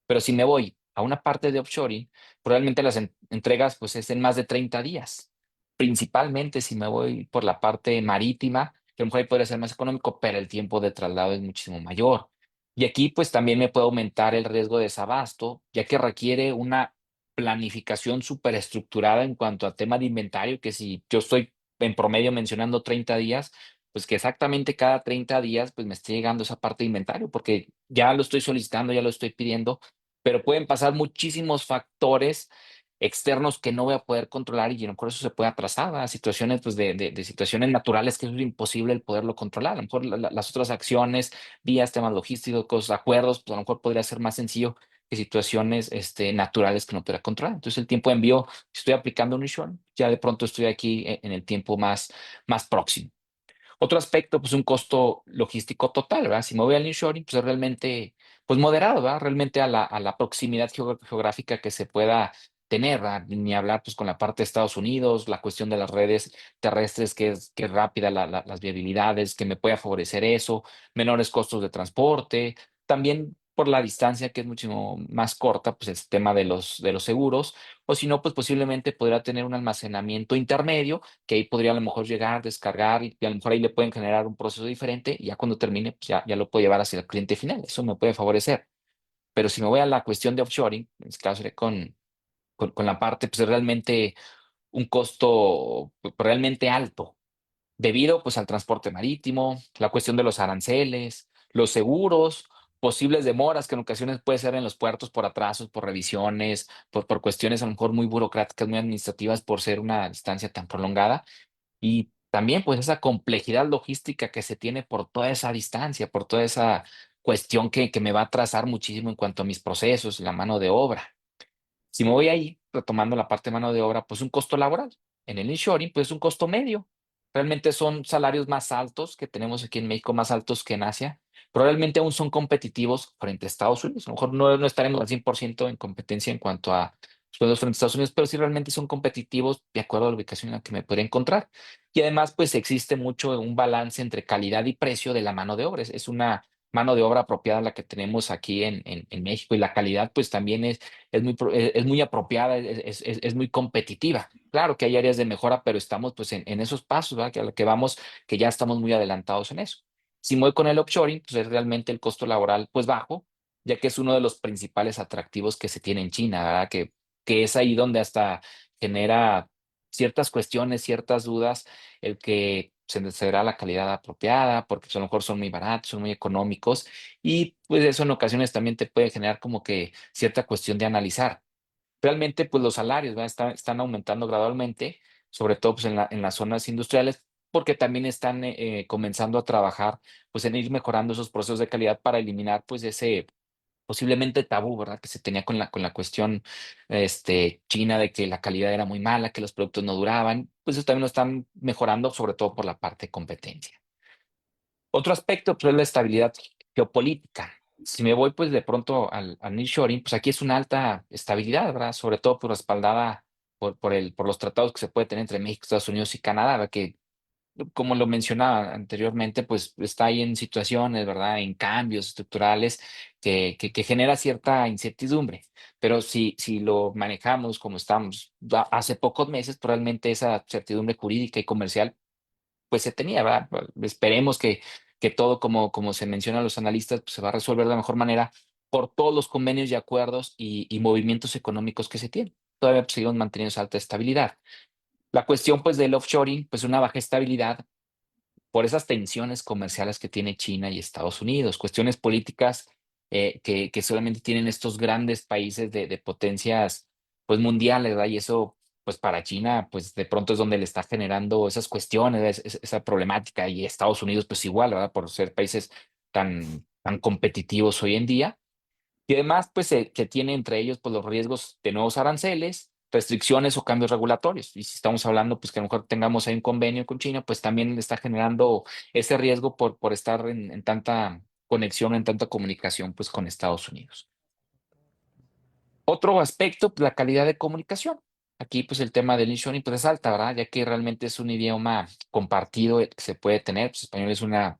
Pero si me voy a una parte de offshoring, probablemente las entregas pues es en más de 30 días. Principalmente si me voy por la parte marítima, que a lo mejor ahí podría ser más económico, pero el tiempo de traslado es muchísimo mayor. Y aquí pues también me puede aumentar el riesgo de desabasto, ya que requiere una planificación superestructurada en cuanto a tema de inventario, que si yo estoy en promedio mencionando 30 días, pues que exactamente cada 30 días pues me esté llegando esa parte de inventario, porque ya lo estoy solicitando, ya lo estoy pidiendo, pero pueden pasar muchísimos factores externos que no voy a poder controlar y a lo mejor eso se puede atrasar a situaciones pues de situaciones naturales que es imposible el poderlo controlar. A lo mejor las otras acciones, vías, temas logísticos, acuerdos, pues a lo mejor podría ser más sencillo que situaciones naturales que no pueda controlar. Entonces el tiempo de envío, si estoy aplicando un reshoring, ya de pronto estoy aquí en el tiempo más próximo. Otro aspecto, pues un costo logístico total, ¿verdad? Si me voy al nearshoring, pues es realmente, pues moderado, ¿verdad? Realmente a la proximidad geográfica que se pueda tener, ¿verdad? Ni hablar pues con la parte de Estados Unidos, la cuestión de las redes terrestres, que es rápida las viabilidades, que me pueda favorecer eso, menores costos de transporte, también por la distancia que es muchísimo más corta, pues el tema de los seguros, o si no, pues posiblemente podrá tener un almacenamiento intermedio que ahí podría a lo mejor llegar, descargar y a lo mejor ahí le pueden generar un proceso diferente y ya cuando termine, pues ya lo puedo llevar hacia el cliente final. Eso me puede favorecer. Pero si me voy a la cuestión de offshoring, en este caso sería con la parte, pues realmente un costo realmente alto debido pues al transporte marítimo, la cuestión de los aranceles, los seguros, posibles demoras que en ocasiones puede ser en los puertos por atrasos, por revisiones, por cuestiones a lo mejor muy burocráticas, muy administrativas por ser una distancia tan prolongada. Y también, pues, esa complejidad logística que se tiene por toda esa distancia, por toda esa cuestión que me va a atrasar muchísimo en cuanto a mis procesos y la mano de obra. Si me voy ahí, retomando la parte de mano de obra, pues un costo laboral. En el insuring, pues un costo medio. Realmente son salarios más altos que tenemos aquí en México, más altos que en Asia. Probablemente aún son competitivos frente a Estados Unidos. A lo mejor no estaremos al 100% en competencia en cuanto a sueldos frente a Estados Unidos, pero sí realmente son competitivos de acuerdo a la ubicación en la que me podría encontrar. Y además, pues existe mucho un balance entre calidad y precio de la mano de obra. Es una mano de obra apropiada la que tenemos aquí en México y la calidad, pues también es muy apropiada, es muy competitiva. Claro que hay áreas de mejora, pero estamos pues en esos pasos, ¿verdad? Que a lo que vamos, que ya estamos muy adelantados en eso. Si me voy con el offshoring, pues es realmente el costo laboral pues bajo, ya que es uno de los principales atractivos que se tiene en China, ¿verdad? Que es ahí donde hasta genera ciertas cuestiones, ciertas dudas, el que se dará la calidad apropiada, porque pues, a lo mejor son muy baratos, son muy económicos, y pues eso en ocasiones también te puede generar como que cierta cuestión de analizar. Realmente, pues los salarios, ¿verdad? Están aumentando gradualmente, sobre todo pues, en las zonas industriales, porque también están comenzando a trabajar pues en ir mejorando esos procesos de calidad para eliminar pues ese posiblemente tabú, ¿verdad? Que se tenía con la cuestión china de que la calidad era muy mala, que los productos no duraban, pues eso también lo están mejorando, sobre todo por la parte de competencia. Otro aspecto, pues, es la estabilidad geopolítica. Si me voy, pues, de pronto al nearshoring, pues, aquí es una alta estabilidad, ¿verdad? Sobre todo, pues, respaldada por los tratados que se puede tener entre México, Estados Unidos y Canadá, ¿verdad? Que, como lo mencionaba anteriormente, pues, está ahí en situaciones, ¿verdad? En cambios estructurales que genera cierta incertidumbre. Pero si lo manejamos como estamos hace pocos meses, probablemente esa certidumbre jurídica y comercial pues se tenía, ¿verdad? Esperemos que todo, como se menciona a los analistas, pues, se va a resolver de la mejor manera por todos los convenios y acuerdos y movimientos económicos que se tienen. Todavía pues, seguimos manteniendo esa alta estabilidad. La cuestión pues del offshoring, pues una baja estabilidad por esas tensiones comerciales que tiene China y Estados Unidos, cuestiones políticas que solamente tienen estos grandes países de potencias pues mundiales, ¿verdad? Y eso pues para China pues de pronto es donde le está generando esas cuestiones, esa problemática y Estados Unidos pues igual, ¿verdad? Por ser países tan competitivos hoy en día. Y además, pues, que tiene entre ellos, pues, los riesgos de nuevos aranceles, restricciones o cambios regulatorios. Y si estamos hablando, pues, que a lo mejor tengamos ahí un convenio con China, pues, también está generando ese riesgo por estar en tanta conexión, en tanta comunicación, pues, con Estados Unidos. Otro aspecto, pues, la calidad de comunicación. Aquí, pues, el tema del listening, pues, es alta, ¿verdad? Ya que realmente es un idioma compartido, que se puede tener, pues, español es una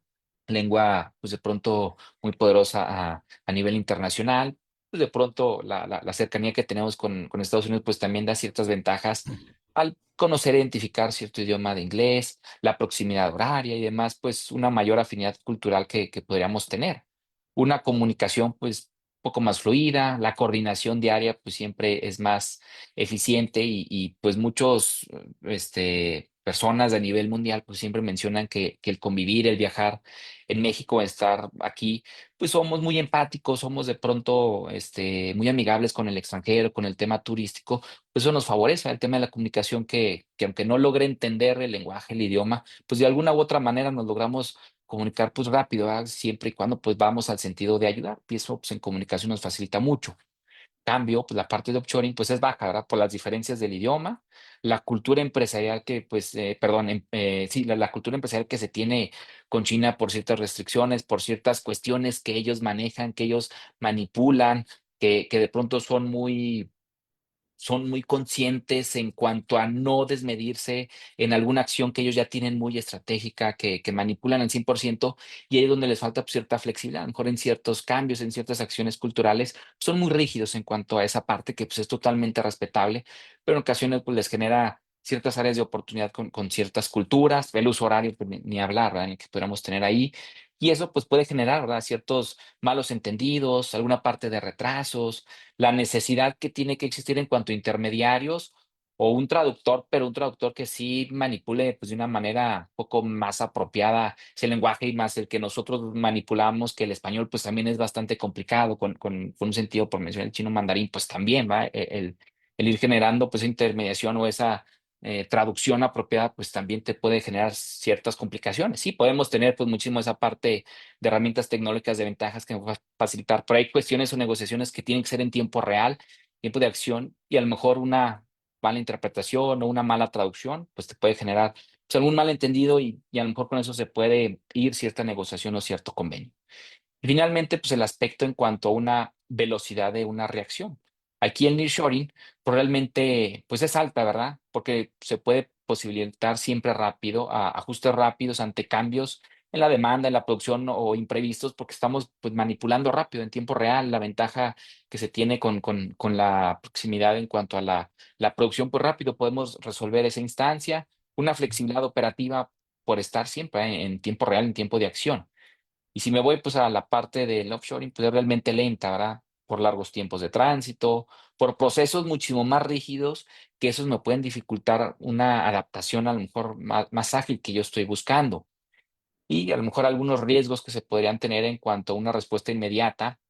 lengua, pues, de pronto muy poderosa a nivel internacional. Pues, de pronto la cercanía que tenemos con Estados Unidos, pues, también da ciertas ventajas al conocer e identificar cierto idioma de inglés, la proximidad horaria y demás, pues, una mayor afinidad cultural que podríamos tener. una comunicación pues un poco más fluida, la coordinación diaria pues siempre es más eficiente y pues muchos personas a nivel mundial pues siempre mencionan que el convivir, el viajar en México, estar aquí, pues somos muy empáticos, somos de pronto muy amigables con el extranjero, con el tema turístico, pues eso nos favorece el tema de la comunicación que aunque no logre entender el lenguaje, el idioma, pues de alguna u otra manera nos logramos comunicar pues rápido, ¿verdad? Siempre y cuando pues vamos al sentido de ayudar, y eso pues en comunicación nos facilita mucho. Cambio, pues la parte de offshoring pues es baja, ¿verdad? Por las diferencias del idioma, la cultura empresarial que pues, perdón, sí, la cultura empresarial que se tiene con China por ciertas restricciones, por ciertas cuestiones que ellos manejan, que ellos manipulan, que de pronto son muy conscientes en cuanto a no desmedirse en alguna acción que ellos ya tienen muy estratégica, que manipulan al 100%, y ahí es donde les falta pues, cierta flexibilidad. A lo mejor en ciertos cambios, en ciertas acciones culturales, son muy rígidos en cuanto a esa parte que pues, es totalmente respetable, pero en ocasiones pues, les genera ciertas áreas de oportunidad con ciertas culturas, el uso horario, pues, ni hablar, ¿verdad? En el que pudiéramos tener ahí. Y eso pues puede generar, ¿verdad? Ciertos malos entendidos, alguna parte de retrasos, la necesidad que tiene que existir en cuanto a intermediarios o un traductor, pero un traductor que sí manipule pues, de una manera un poco más apropiada ese lenguaje y más el que nosotros manipulamos, que el español pues también es bastante complicado con un sentido, por mencionar el chino mandarín, pues también va el ir generando pues intermediación o esa traducción apropiada, pues también te puede generar ciertas complicaciones. Sí, podemos tener pues muchísimo esa parte de herramientas tecnológicas de ventajas que nos va a facilitar, pero hay cuestiones o negociaciones que tienen que ser en tiempo real, tiempo de acción, y a lo mejor una mala interpretación o una mala traducción, pues te puede generar pues, algún malentendido y a lo mejor con eso se puede ir cierta negociación o cierto convenio. Y finalmente, pues el aspecto en cuanto a una velocidad de una reacción. Aquí el nearshoring probablemente pues es alta, ¿verdad? Porque se puede posibilitar siempre rápido, ajustes rápidos ante cambios en la demanda, en la producción o imprevistos, porque estamos pues manipulando rápido en tiempo real. La ventaja que se tiene con la proximidad en cuanto a la producción, pues rápido podemos resolver esa instancia, una flexibilidad operativa por estar siempre en tiempo real, en tiempo de acción. Y si me voy pues a la parte del offshoring, pues es realmente lenta, ¿verdad? Por largos tiempos de tránsito, por procesos muchísimo más rígidos, que esos me pueden dificultar una adaptación a lo mejor más ágil que yo estoy buscando. Y a lo mejor algunos riesgos que se podrían tener en cuanto a una respuesta inmediata,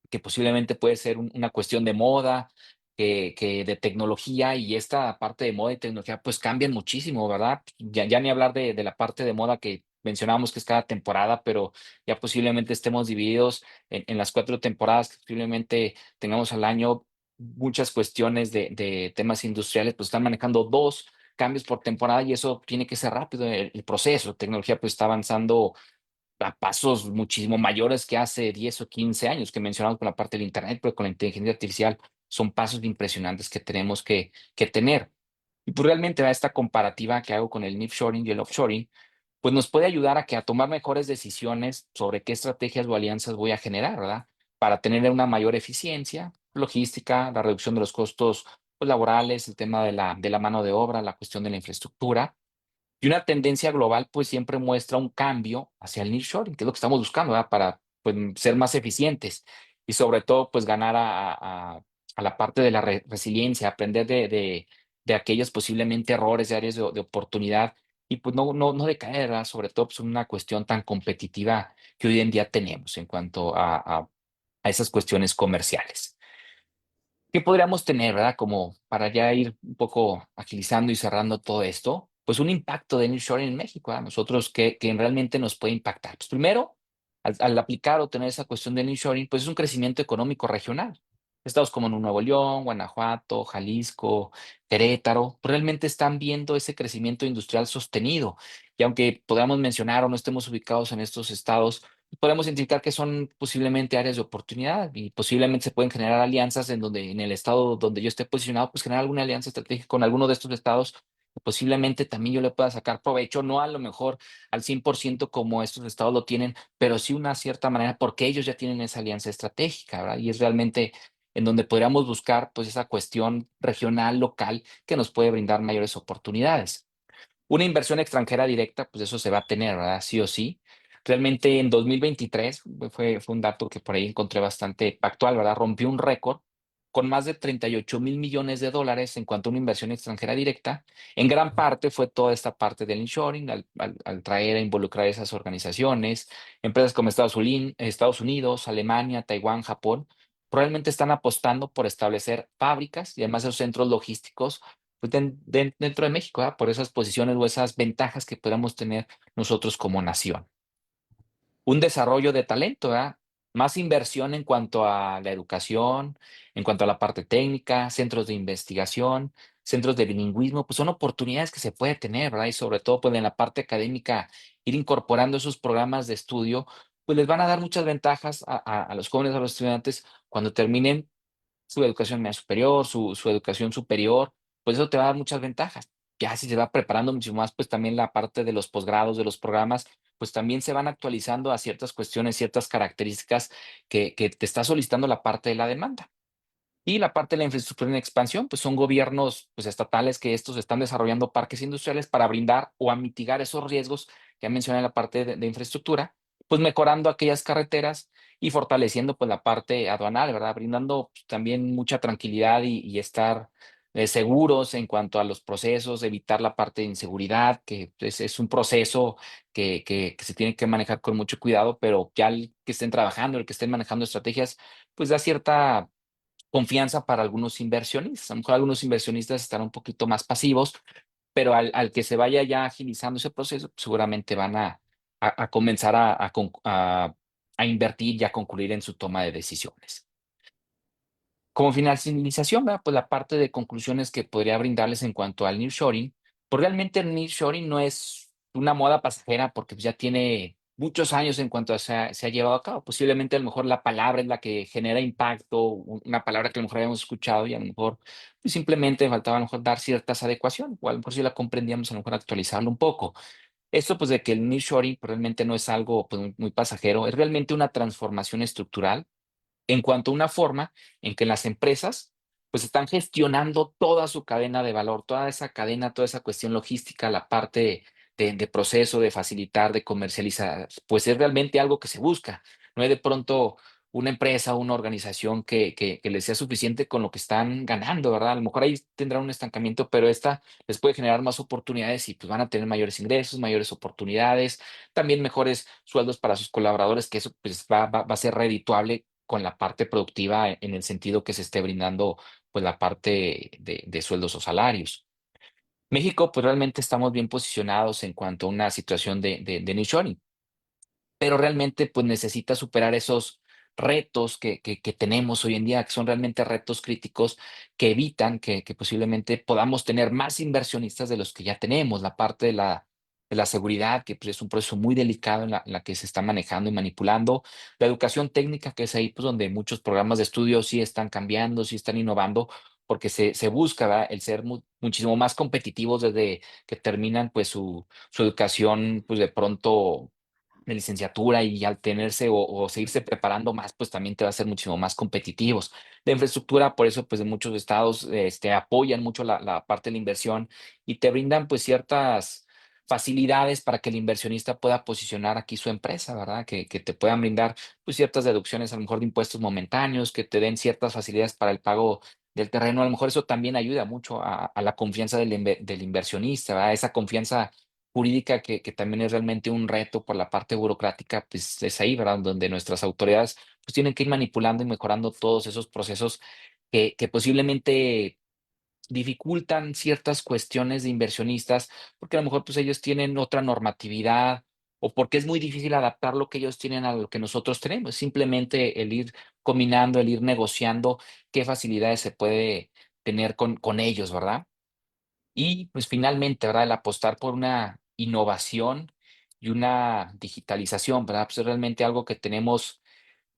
que posiblemente puede ser una cuestión de moda, que de tecnología, y esta parte de moda y tecnología pues cambian muchísimo, ¿verdad? Ya ni hablar de la parte de moda que mencionábamos que es cada temporada, pero ya posiblemente estemos divididos en las 4 temporadas, que posiblemente tengamos al año muchas cuestiones de temas industriales, pues están manejando 2 cambios por temporada y eso tiene que ser rápido el proceso. La tecnología pues está avanzando a pasos muchísimo mayores que hace 10 o 15 años que mencionamos con la parte del Internet, pero con la inteligencia artificial son pasos impresionantes que tenemos que tener. Y pues realmente esta comparativa que hago con el nearshoring y el offshoring, pues nos puede ayudar a tomar mejores decisiones sobre qué estrategias o alianzas voy a generar, ¿verdad? Para tener una mayor eficiencia logística, la reducción de los costos pues, laborales, el tema de la mano de obra, la cuestión de la infraestructura y una tendencia global, pues siempre muestra un cambio hacia el nearshoring, que es lo que estamos buscando, ¿verdad? Para pues, ser más eficientes y sobre todo, pues ganar a la parte de la resiliencia, aprender de aquellos posiblemente errores de áreas de oportunidad y pues no decaer, ¿verdad? Sobre todo, pues una cuestión tan competitiva que hoy en día tenemos en cuanto a esas cuestiones comerciales. ¿Qué podríamos tener, verdad? Como para ya ir un poco agilizando y cerrando todo esto, pues un impacto de nearshoring en México, ¿verdad? Nosotros que realmente nos puede impactar. Pues primero, al aplicar o tener esa cuestión de nearshoring, pues es un crecimiento económico regional. Estados como Nuevo León, Guanajuato, Jalisco, Querétaro, pues realmente están viendo ese crecimiento industrial sostenido. Y aunque podamos mencionar o no estemos ubicados en estos estados, podemos identificar que son posiblemente áreas de oportunidad y posiblemente se pueden generar alianzas en donde en el estado donde yo esté posicionado, pues generar alguna alianza estratégica con alguno de estos estados que posiblemente también yo le pueda sacar provecho, no a lo mejor al 100% como estos estados lo tienen, pero sí una cierta manera porque ellos ya tienen esa alianza estratégica, ¿verdad? Y es realmente en donde podríamos buscar pues esa cuestión regional, local, que nos puede brindar mayores oportunidades. Una inversión extranjera directa, pues eso se va a tener, ¿verdad? Sí o sí. Realmente en 2023 fue un dato que por ahí encontré bastante actual, ¿verdad? Rompió un récord con más de 38.000 millones de dólares en cuanto a una inversión extranjera directa. En gran parte fue toda esta parte del inshoring, al traer a involucrar esas organizaciones, empresas como Estados Unidos, Alemania, Taiwán, Japón, probablemente están apostando por establecer fábricas y además esos centros logísticos pues, dentro de México, ¿verdad? Por esas posiciones o esas ventajas que podamos tener nosotros como nación. Un desarrollo de talento, ¿verdad? Más inversión en cuanto a la educación, en cuanto a la parte técnica, centros de investigación, centros de bilingüismo, pues son oportunidades que se puede tener, ¿verdad? Y sobre todo, pues en la parte académica, ir incorporando esos programas de estudio, pues les van a dar muchas ventajas a los jóvenes, a los estudiantes, cuando terminen su educación media superior, su educación superior, pues eso te va a dar muchas ventajas. Ya si se va preparando mucho más, pues también la parte de los posgrados, de los programas, pues también se van actualizando a ciertas cuestiones, ciertas características que te está solicitando la parte de la demanda. Y la parte de la infraestructura en expansión, pues son gobiernos pues, estatales que estos están desarrollando parques industriales para brindar o a mitigar esos riesgos que mencioné en la parte de infraestructura, pues mejorando aquellas carreteras y fortaleciendo pues la parte aduanal, ¿verdad? Brindando pues, también mucha tranquilidad y estar seguros en cuanto a los procesos, evitar la parte de inseguridad, que es un proceso que se tiene que manejar con mucho cuidado, pero ya el que estén trabajando, el que estén manejando estrategias, pues da cierta confianza para algunos inversionistas. A lo mejor algunos inversionistas estarán un poquito más pasivos, pero al que se vaya ya agilizando ese proceso, seguramente van a comenzar a invertir y a concluir en su toma de decisiones. Como finalización, ¿verdad? Pues la parte de conclusiones que podría brindarles en cuanto al nearshoring, pues realmente el nearshoring no es una moda pasajera porque ya tiene muchos años en cuanto se ha llevado a cabo. Posiblemente a lo mejor la palabra es la que genera impacto, una palabra que a lo mejor habíamos escuchado y a lo mejor pues simplemente faltaba a lo mejor dar ciertas adecuaciones, o a lo mejor si la comprendíamos, a lo mejor actualizarlo un poco. Esto pues de que el nearshoring pues, realmente no es algo pues, muy pasajero, es realmente una transformación estructural en cuanto a una forma en que las empresas pues están gestionando toda su cadena de valor, toda esa cadena, toda esa cuestión logística, la parte de proceso, de facilitar, de comercializar, pues es realmente algo que se busca. No es de pronto una empresa, una organización que les sea suficiente con lo que están ganando, ¿verdad? A lo mejor ahí tendrán un estancamiento, pero esta les puede generar más oportunidades y pues van a tener mayores ingresos, mayores oportunidades, también mejores sueldos para sus colaboradores, que eso pues va a ser redituable con la parte productiva en el sentido que se esté brindando pues la parte de sueldos o salarios. México, pues realmente estamos bien posicionados en cuanto a una situación de nearshoring, pero realmente pues necesita superar esos retos que tenemos hoy en día, que son realmente retos críticos que evitan que posiblemente podamos tener más inversionistas de los que ya tenemos. La parte de la seguridad, que pues, es un proceso muy delicado en la que se está manejando y manipulando. La educación técnica, que es ahí pues, donde muchos programas de estudio sí están cambiando, sí están innovando, porque se busca, ¿verdad? El ser muchísimo más competitivos desde que terminan pues su educación, pues de pronto de licenciatura y al tenerse o seguirse preparando más, pues también te va a hacer muchísimo más competitivos. La infraestructura, por eso, pues en muchos estados apoyan mucho la parte de la inversión y te brindan pues ciertas facilidades para que el inversionista pueda posicionar aquí su empresa, ¿verdad? Que te puedan brindar pues ciertas deducciones a lo mejor de impuestos momentáneos, que te den ciertas facilidades para el pago del terreno. A lo mejor eso también ayuda mucho a la confianza del inversionista, ¿verdad? Esa confianza jurídica que también es realmente un reto por la parte burocrática, pues es ahí, ¿verdad? Donde nuestras autoridades pues tienen que ir manipulando y mejorando todos esos procesos que posiblemente dificultan ciertas cuestiones de inversionistas, porque a lo mejor pues ellos tienen otra normatividad o porque es muy difícil adaptar lo que ellos tienen a lo que nosotros tenemos. Simplemente el ir combinando, el ir negociando qué facilidades se puede tener con ellos, ¿verdad? Y pues finalmente, ¿verdad? El apostar por una innovación y una digitalización, ¿verdad? Pues es realmente algo que tenemos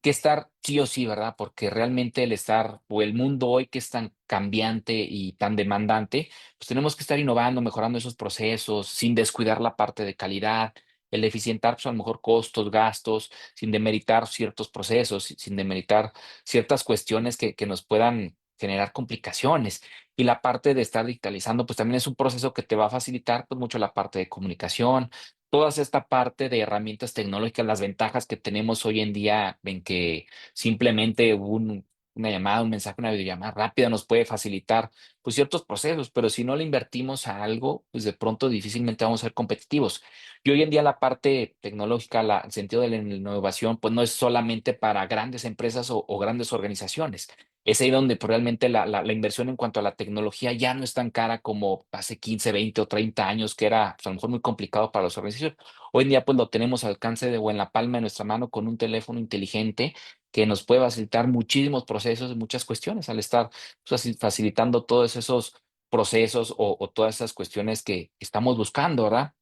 que estar sí o sí, ¿verdad? Porque realmente el estar o el mundo hoy que es tan cambiante y tan demandante, pues tenemos que estar innovando, mejorando esos procesos sin descuidar la parte de calidad, el eficientar pues a lo mejor costos, gastos, sin demeritar ciertos procesos, sin demeritar ciertas cuestiones que nos puedan generar complicaciones. Y la parte de estar digitalizando, pues también es un proceso que te va a facilitar pues mucho la parte de comunicación, toda esta parte de herramientas tecnológicas, las ventajas que tenemos hoy en día en que simplemente una llamada, un mensaje, una videollamada rápida nos puede facilitar pues ciertos procesos, pero si no le invertimos a algo, pues de pronto difícilmente vamos a ser competitivos. Y hoy en día la parte tecnológica, el sentido de la innovación, pues no es solamente para grandes empresas o grandes organizaciones. Es ahí donde pues, realmente la inversión en cuanto a la tecnología ya no es tan cara como hace 15, 20 o 30 años, que era pues, a lo mejor muy complicado para las organizaciones. Hoy en día pues lo tenemos al alcance o en la palma de nuestra mano con un teléfono inteligente que nos puede facilitar muchísimos procesos, muchas cuestiones, al estar pues, facilitando todos esos procesos o todas esas cuestiones que estamos buscando, ¿verdad?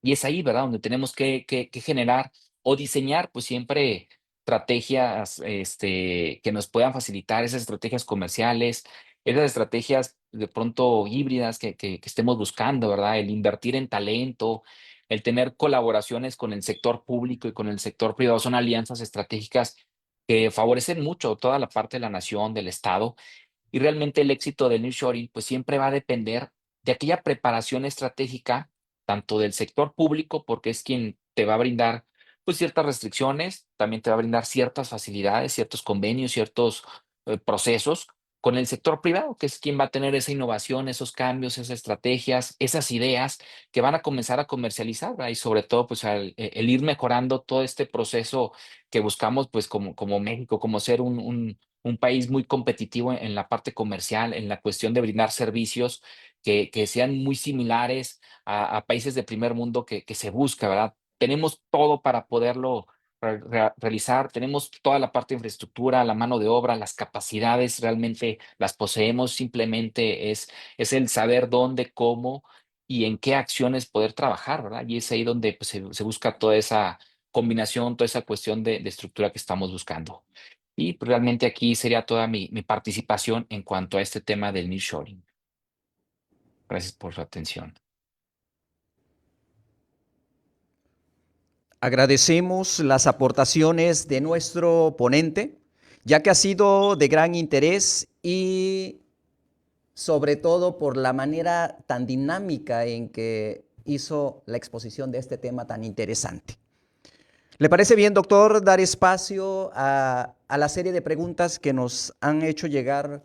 Y es ahí, ¿verdad? Donde tenemos que generar o diseñar, pues siempre estrategias que nos puedan facilitar esas estrategias comerciales, esas estrategias de pronto híbridas que estemos buscando, ¿verdad? El invertir en talento, el tener colaboraciones con el sector público y con el sector privado, son alianzas estratégicas que favorecen mucho toda la parte de la nación, del Estado, y realmente el éxito del nearshoring, pues siempre va a depender de aquella preparación estratégica, tanto del sector público, porque es quien te va a brindar pues ciertas restricciones, también te va a brindar ciertas facilidades, ciertos convenios, ciertos procesos, con el sector privado, que es quien va a tener esa innovación, esos cambios, esas estrategias, esas ideas que van a comenzar a comercializar, ¿verdad? Y sobre todo, pues el ir mejorando todo este proceso que buscamos, pues como México, como ser un país muy competitivo en la parte comercial, en la cuestión de brindar servicios que sean muy similares a países de primer mundo que se busca, ¿verdad? Tenemos todo para poderlo realizar, tenemos toda la parte de infraestructura, la mano de obra, las capacidades realmente las poseemos, simplemente es el saber dónde, cómo y en qué acciones poder trabajar, ¿verdad? Y es ahí donde pues, se busca toda esa combinación, toda esa cuestión de estructura que estamos buscando. Y pues, realmente aquí sería toda mi participación en cuanto a este tema del nearshoring. Gracias por su atención. Agradecemos las aportaciones de nuestro ponente, ya que ha sido de gran interés y sobre todo por la manera tan dinámica en que hizo la exposición de este tema tan interesante. ¿Le parece bien, doctor, dar espacio a la serie de preguntas que nos han hecho llegar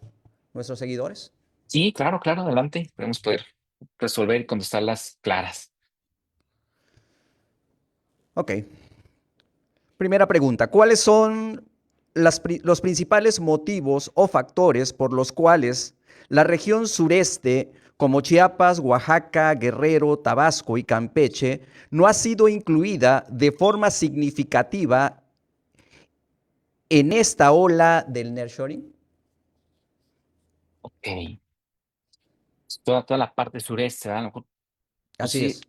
nuestros seguidores? Sí, claro, claro, adelante. Esperemos poder resolver y contestarlas claras. Ok. Primera pregunta, ¿cuáles son los principales motivos o factores por los cuales la región sureste, como Chiapas, Oaxaca, Guerrero, Tabasco y Campeche, no ha sido incluida de forma significativa en esta ola del nearshoring? Ok. Toda la parte sureste, ¿verdad? A lo mejor, pues Así sí, es.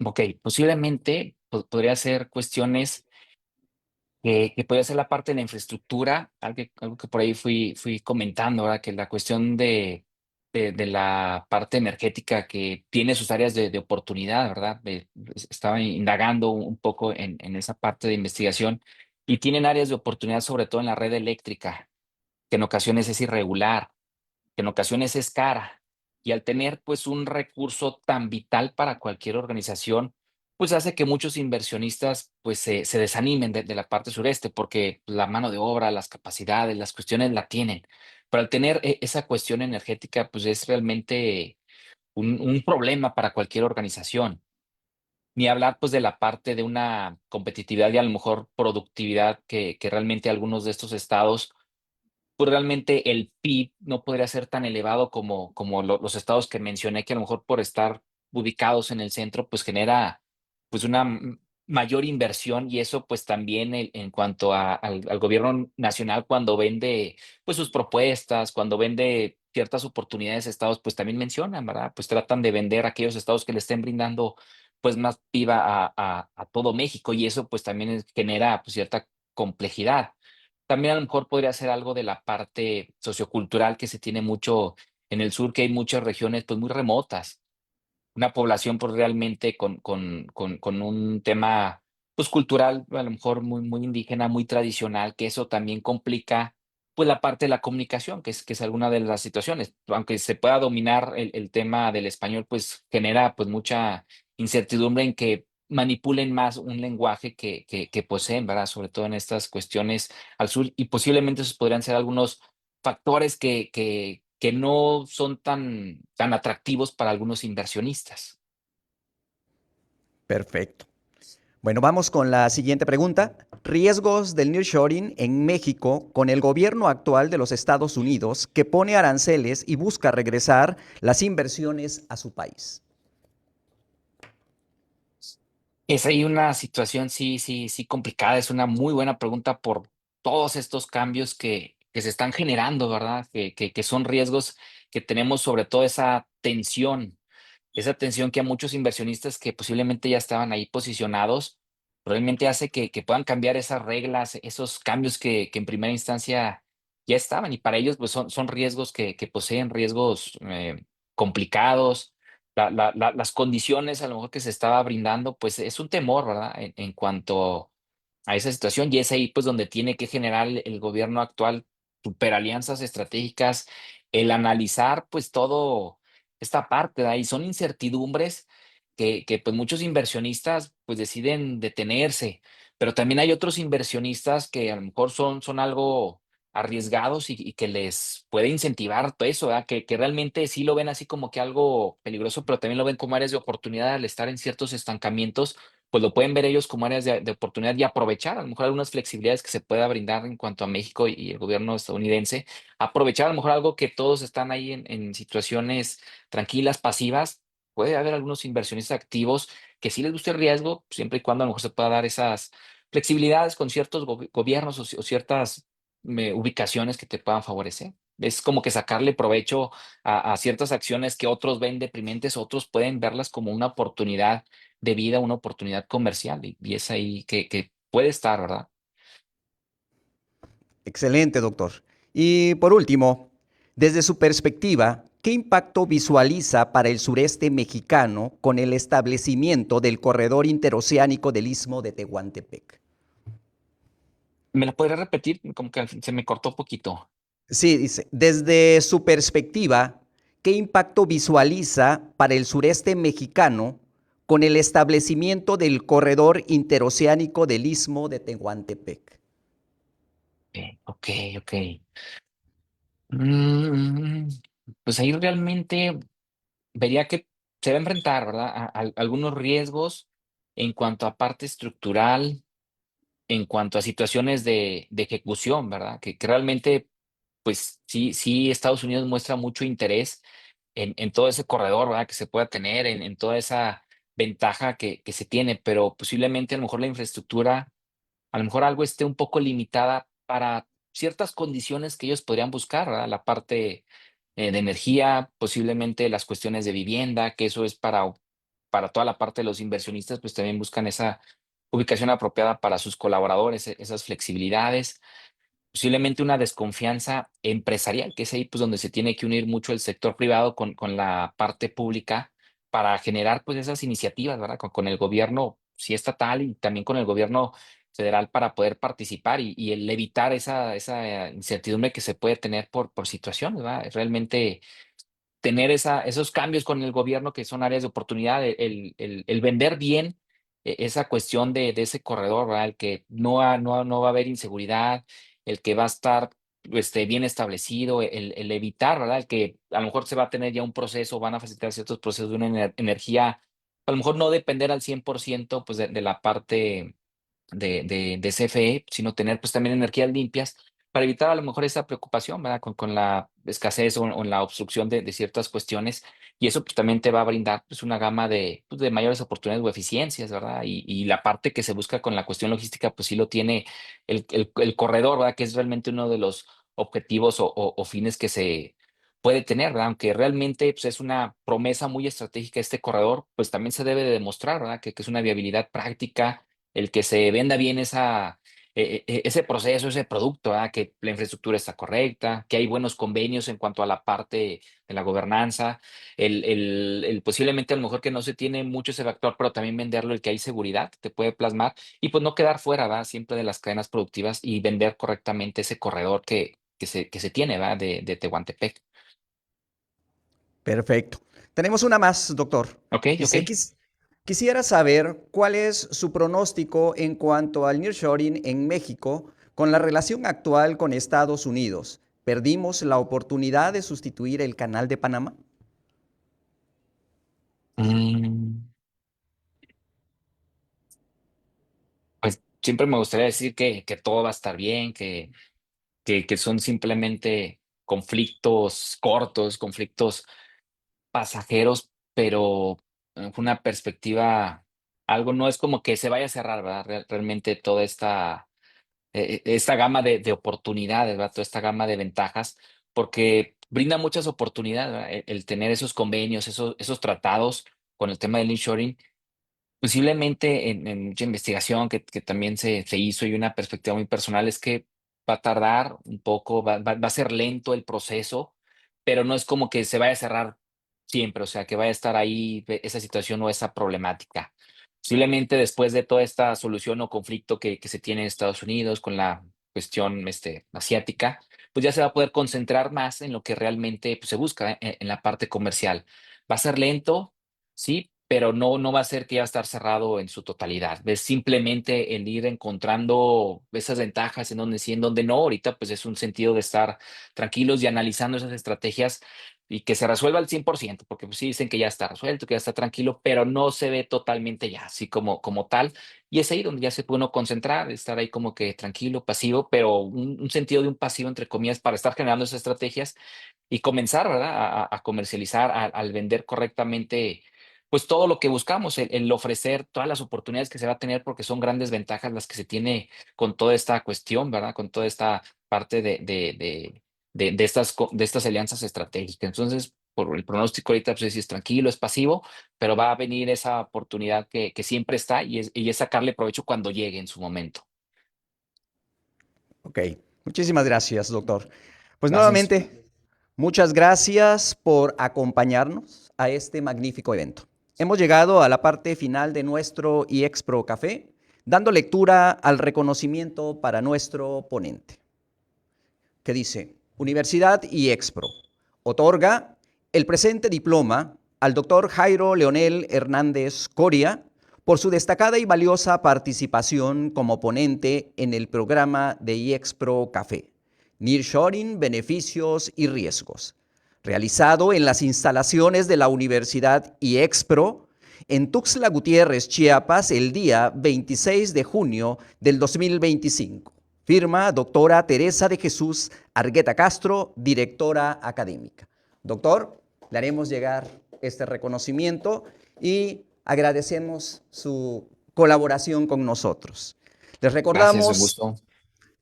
ok, posiblemente podría ser cuestiones que podría ser la parte de la infraestructura, algo que por ahí fui comentando, ¿verdad? Que la cuestión de la parte energética que tiene sus áreas de oportunidad, ¿verdad? Estaba indagando un poco en esa parte de investigación y tienen áreas de oportunidad sobre todo en la red eléctrica, que en ocasiones es irregular, que en ocasiones es cara. Y al tener pues un recurso tan vital para cualquier organización, pues hace que muchos inversionistas pues se desanimen de la parte sureste porque la mano de obra, las capacidades, las cuestiones la tienen. Pero al tener esa cuestión energética, pues es realmente un problema para cualquier organización. Ni hablar pues de la parte de una competitividad y a lo mejor productividad que realmente algunos de estos estados pues realmente el PIB no podría ser tan elevado como los estados que mencioné, que a lo mejor por estar ubicados en el centro, pues genera pues una mayor inversión y eso pues también en cuanto al gobierno nacional cuando vende pues sus propuestas, cuando vende ciertas oportunidades a estados, pues también mencionan, ¿verdad? Pues tratan de vender a aquellos estados que le estén brindando pues más PIB a todo México y eso pues también genera pues cierta complejidad. También a lo mejor podría ser algo de la parte sociocultural que se tiene mucho en el sur, que hay muchas regiones, pues, muy remotas. Una población, pues, realmente con un tema, pues, cultural, a lo mejor muy indígena, muy tradicional, que eso también complica, pues, la parte de la comunicación, que es alguna de las situaciones. Aunque se pueda dominar el tema del español, pues, genera, pues, mucha incertidumbre en que manipulen más un lenguaje que poseen, ¿verdad? Sobre todo en estas cuestiones al sur, y posiblemente esos podrían ser algunos factores que no son tan atractivos para algunos inversionistas. Perfecto. Bueno, vamos con la siguiente pregunta. Riesgos del nearshoring en México con el gobierno actual de los Estados Unidos que pone aranceles y busca regresar las inversiones a su país. Es ahí una situación sí complicada. Es una muy buena pregunta por todos estos cambios que se están generando, ¿verdad? Que son riesgos que tenemos, sobre todo esa tensión que a muchos inversionistas que posiblemente ya estaban ahí posicionados, probablemente hace que puedan cambiar esas reglas, esos cambios que en primera instancia ya estaban, y para ellos pues son riesgos que poseen riesgos complicados. Las condiciones a lo mejor que se estaba brindando, pues es un temor, ¿verdad? En cuanto a esa situación, y es ahí pues donde tiene que generar el gobierno actual superalianzas estratégicas, el analizar pues todo esta parte, ¿verdad? Y son incertidumbres que pues muchos inversionistas pues deciden detenerse, pero también hay otros inversionistas que a lo mejor son algo arriesgados y que les puede incentivar todo eso, ¿verdad? Que realmente sí lo ven así como que algo peligroso, pero también lo ven como áreas de oportunidad al estar en ciertos estancamientos, pues lo pueden ver ellos como áreas de oportunidad y aprovechar a lo mejor algunas flexibilidades que se pueda brindar en cuanto a México y el gobierno estadounidense, aprovechar a lo mejor algo que todos están ahí en situaciones tranquilas, pasivas. Puede haber algunos inversionistas activos que sí les guste el riesgo, siempre y cuando a lo mejor se pueda dar esas flexibilidades con ciertos gobiernos o ciertas ubicaciones que te puedan favorecer. Es como que sacarle provecho a ciertas acciones que otros ven deprimentes, otros pueden verlas como una oportunidad de vida, una oportunidad comercial, y es ahí que puede estar, ¿verdad? Excelente, doctor. Y por último, desde su perspectiva, ¿qué impacto visualiza para el sureste mexicano con el establecimiento del corredor interoceánico del Istmo de Tehuantepec? ¿Me la podría repetir? Como que se me cortó un poquito. Sí, dice, desde su perspectiva, ¿qué impacto visualiza para el sureste mexicano con el establecimiento del corredor interoceánico del Istmo de Tehuantepec? Ok, ok. Mm, pues ahí realmente vería que se va a enfrentar, ¿verdad? A algunos riesgos en cuanto a parte estructural, en cuanto a situaciones de ejecución, ¿verdad? Que realmente, pues sí, Estados Unidos muestra mucho interés en todo ese corredor, ¿verdad? Que se pueda tener, en toda esa ventaja que se tiene, pero posiblemente a lo mejor la infraestructura, a lo mejor algo esté un poco limitada para ciertas condiciones que ellos podrían buscar, ¿verdad? La parte de energía, posiblemente las cuestiones de vivienda, que eso es para toda la parte de los inversionistas, pues también buscan esa ubicación apropiada para sus colaboradores, esas flexibilidades, posiblemente una desconfianza empresarial, que es ahí pues donde se tiene que unir mucho el sector privado con la parte pública para generar pues esas iniciativas, ¿verdad? Con el gobierno, sí estatal y también con el gobierno federal para poder participar y el evitar esa incertidumbre que se puede tener por situaciones, ¿verdad? Realmente tener esos cambios con el gobierno que son áreas de oportunidad, el vender bien esa cuestión de ese corredor, ¿verdad? El que no va a haber inseguridad, el que va a estar bien establecido, el evitar, ¿verdad? El que a lo mejor se va a tener ya un proceso, van a facilitar ciertos procesos de una energía, a lo mejor no depender al 100% pues de la parte de CFE, sino tener pues también energías limpias para evitar a lo mejor esa preocupación, ¿verdad? Con la escasez o en la obstrucción de ciertas cuestiones. Y eso pues también te va a brindar pues una gama pues, de mayores oportunidades o eficiencias, ¿verdad? Y la parte que se busca con la cuestión logística, pues sí lo tiene el corredor, ¿verdad? Que es realmente uno de los objetivos o fines que se puede tener, ¿verdad? Aunque realmente pues, es una promesa muy estratégica este corredor, pues también se debe de demostrar, ¿verdad? Que es una viabilidad práctica el que se venda bien ese proceso, ese producto, ¿verdad? Que la infraestructura está correcta, que hay buenos convenios en cuanto a la parte de la gobernanza, el posiblemente a lo mejor que no se tiene mucho ese factor, pero también venderlo, el que hay seguridad, te puede plasmar y pues no quedar fuera, ¿verdad? Siempre de las cadenas productivas y vender correctamente ese corredor que se tiene, ¿verdad? De Tehuantepec. Perfecto. Tenemos una más, doctor. Ok, ok. Dice, Quisiera saber cuál es su pronóstico en cuanto al nearshoring en México con la relación actual con Estados Unidos. ¿Perdimos la oportunidad de sustituir el Canal de Panamá? Mm, Pues siempre me gustaría decir que todo va a estar bien, que son simplemente conflictos cortos, conflictos pasajeros, pero una perspectiva, algo no es como que se vaya a cerrar, ¿verdad? Realmente toda esta gama de oportunidades, ¿verdad? Toda esta gama de ventajas, porque brinda muchas oportunidades, ¿verdad? El tener esos convenios, esos tratados con el tema del nearshoring. Posiblemente en mucha investigación que también se hizo y una perspectiva muy personal es que va a tardar un poco, va a ser lento el proceso, pero no es como que se vaya a cerrar siempre, o sea, que vaya a estar ahí esa situación o esa problemática. Posiblemente después de toda esta solución o conflicto que se tiene en Estados Unidos con la cuestión asiática, pues ya se va a poder concentrar más en lo que realmente pues, se busca en la parte comercial. Va a ser lento, sí, pero no va a ser que ya va a estar cerrado en su totalidad. Es simplemente el ir encontrando esas ventajas en donde sí, en donde no. Ahorita pues es un sentido de estar tranquilos y analizando esas estrategias y que se resuelva al 100%, porque pues sí dicen que ya está resuelto, que ya está tranquilo, pero no se ve totalmente ya, así como tal. Y es ahí donde ya se puede uno concentrar, estar ahí como que tranquilo, pasivo, pero un sentido de un pasivo, entre comillas, para estar generando esas estrategias y comenzar, ¿verdad? A comercializar, al vender correctamente, pues todo lo que buscamos, el ofrecer todas las oportunidades que se va a tener, porque son grandes ventajas las que se tiene con toda esta cuestión, ¿verdad? Con toda esta parte de estas alianzas estratégicas. Entonces, por el pronóstico ahorita, pues sí es tranquilo, es pasivo, pero va a venir esa oportunidad que siempre está y es sacarle provecho cuando llegue en su momento. Ok, muchísimas gracias, doctor. Pues Gracias. nuevamente, muchas gracias por acompañarnos a este magnífico evento. Hemos llegado a la parte final de nuestro iExpro Café, dando lectura al reconocimiento para nuestro ponente, que dice: Universidad iExpro otorga el presente diploma al doctor Jairo Leonel Hernández Coria por su destacada y valiosa participación como ponente en el programa de iExpro Café, Nearshoring, Beneficios y Riesgos, realizado en las instalaciones de la Universidad iExpro en Tuxtla Gutiérrez, Chiapas, el día 26 de junio del 2025. Firma doctora Teresa de Jesús Argueta Castro, directora académica. Doctor, le haremos llegar este reconocimiento y agradecemos su colaboración con nosotros. Gracias, un gusto.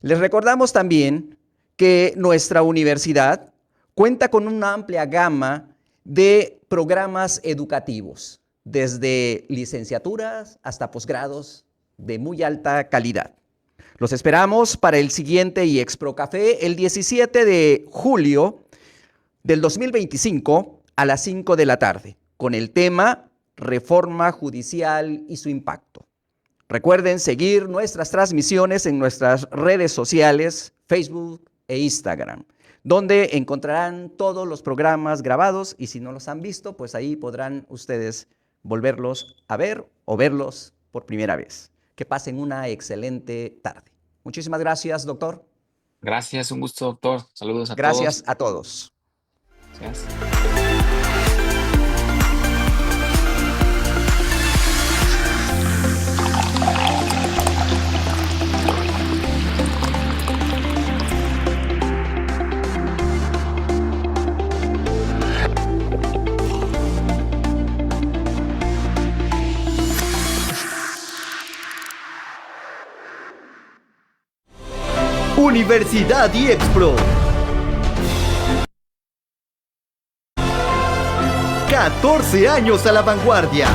Les recordamos también que nuestra universidad cuenta con una amplia gama de programas educativos, desde licenciaturas hasta posgrados de muy alta calidad. Los esperamos para el siguiente iExpro Café el 17 de julio del 2025 a las 5 de la tarde, con el tema Reforma Judicial y su impacto. Recuerden seguir nuestras transmisiones en nuestras redes sociales, Facebook e Instagram, donde encontrarán todos los programas grabados y si no los han visto, pues ahí podrán ustedes volverlos a ver o verlos por primera vez. Que pasen una excelente tarde. Muchísimas gracias, doctor. Gracias, un gusto, doctor. Saludos a todos. Gracias a todos. Gracias. Universidad iExpro. 14 años a la vanguardia.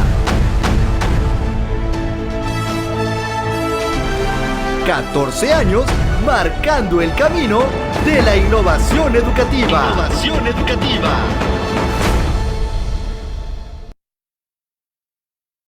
14 años marcando el camino de la innovación educativa.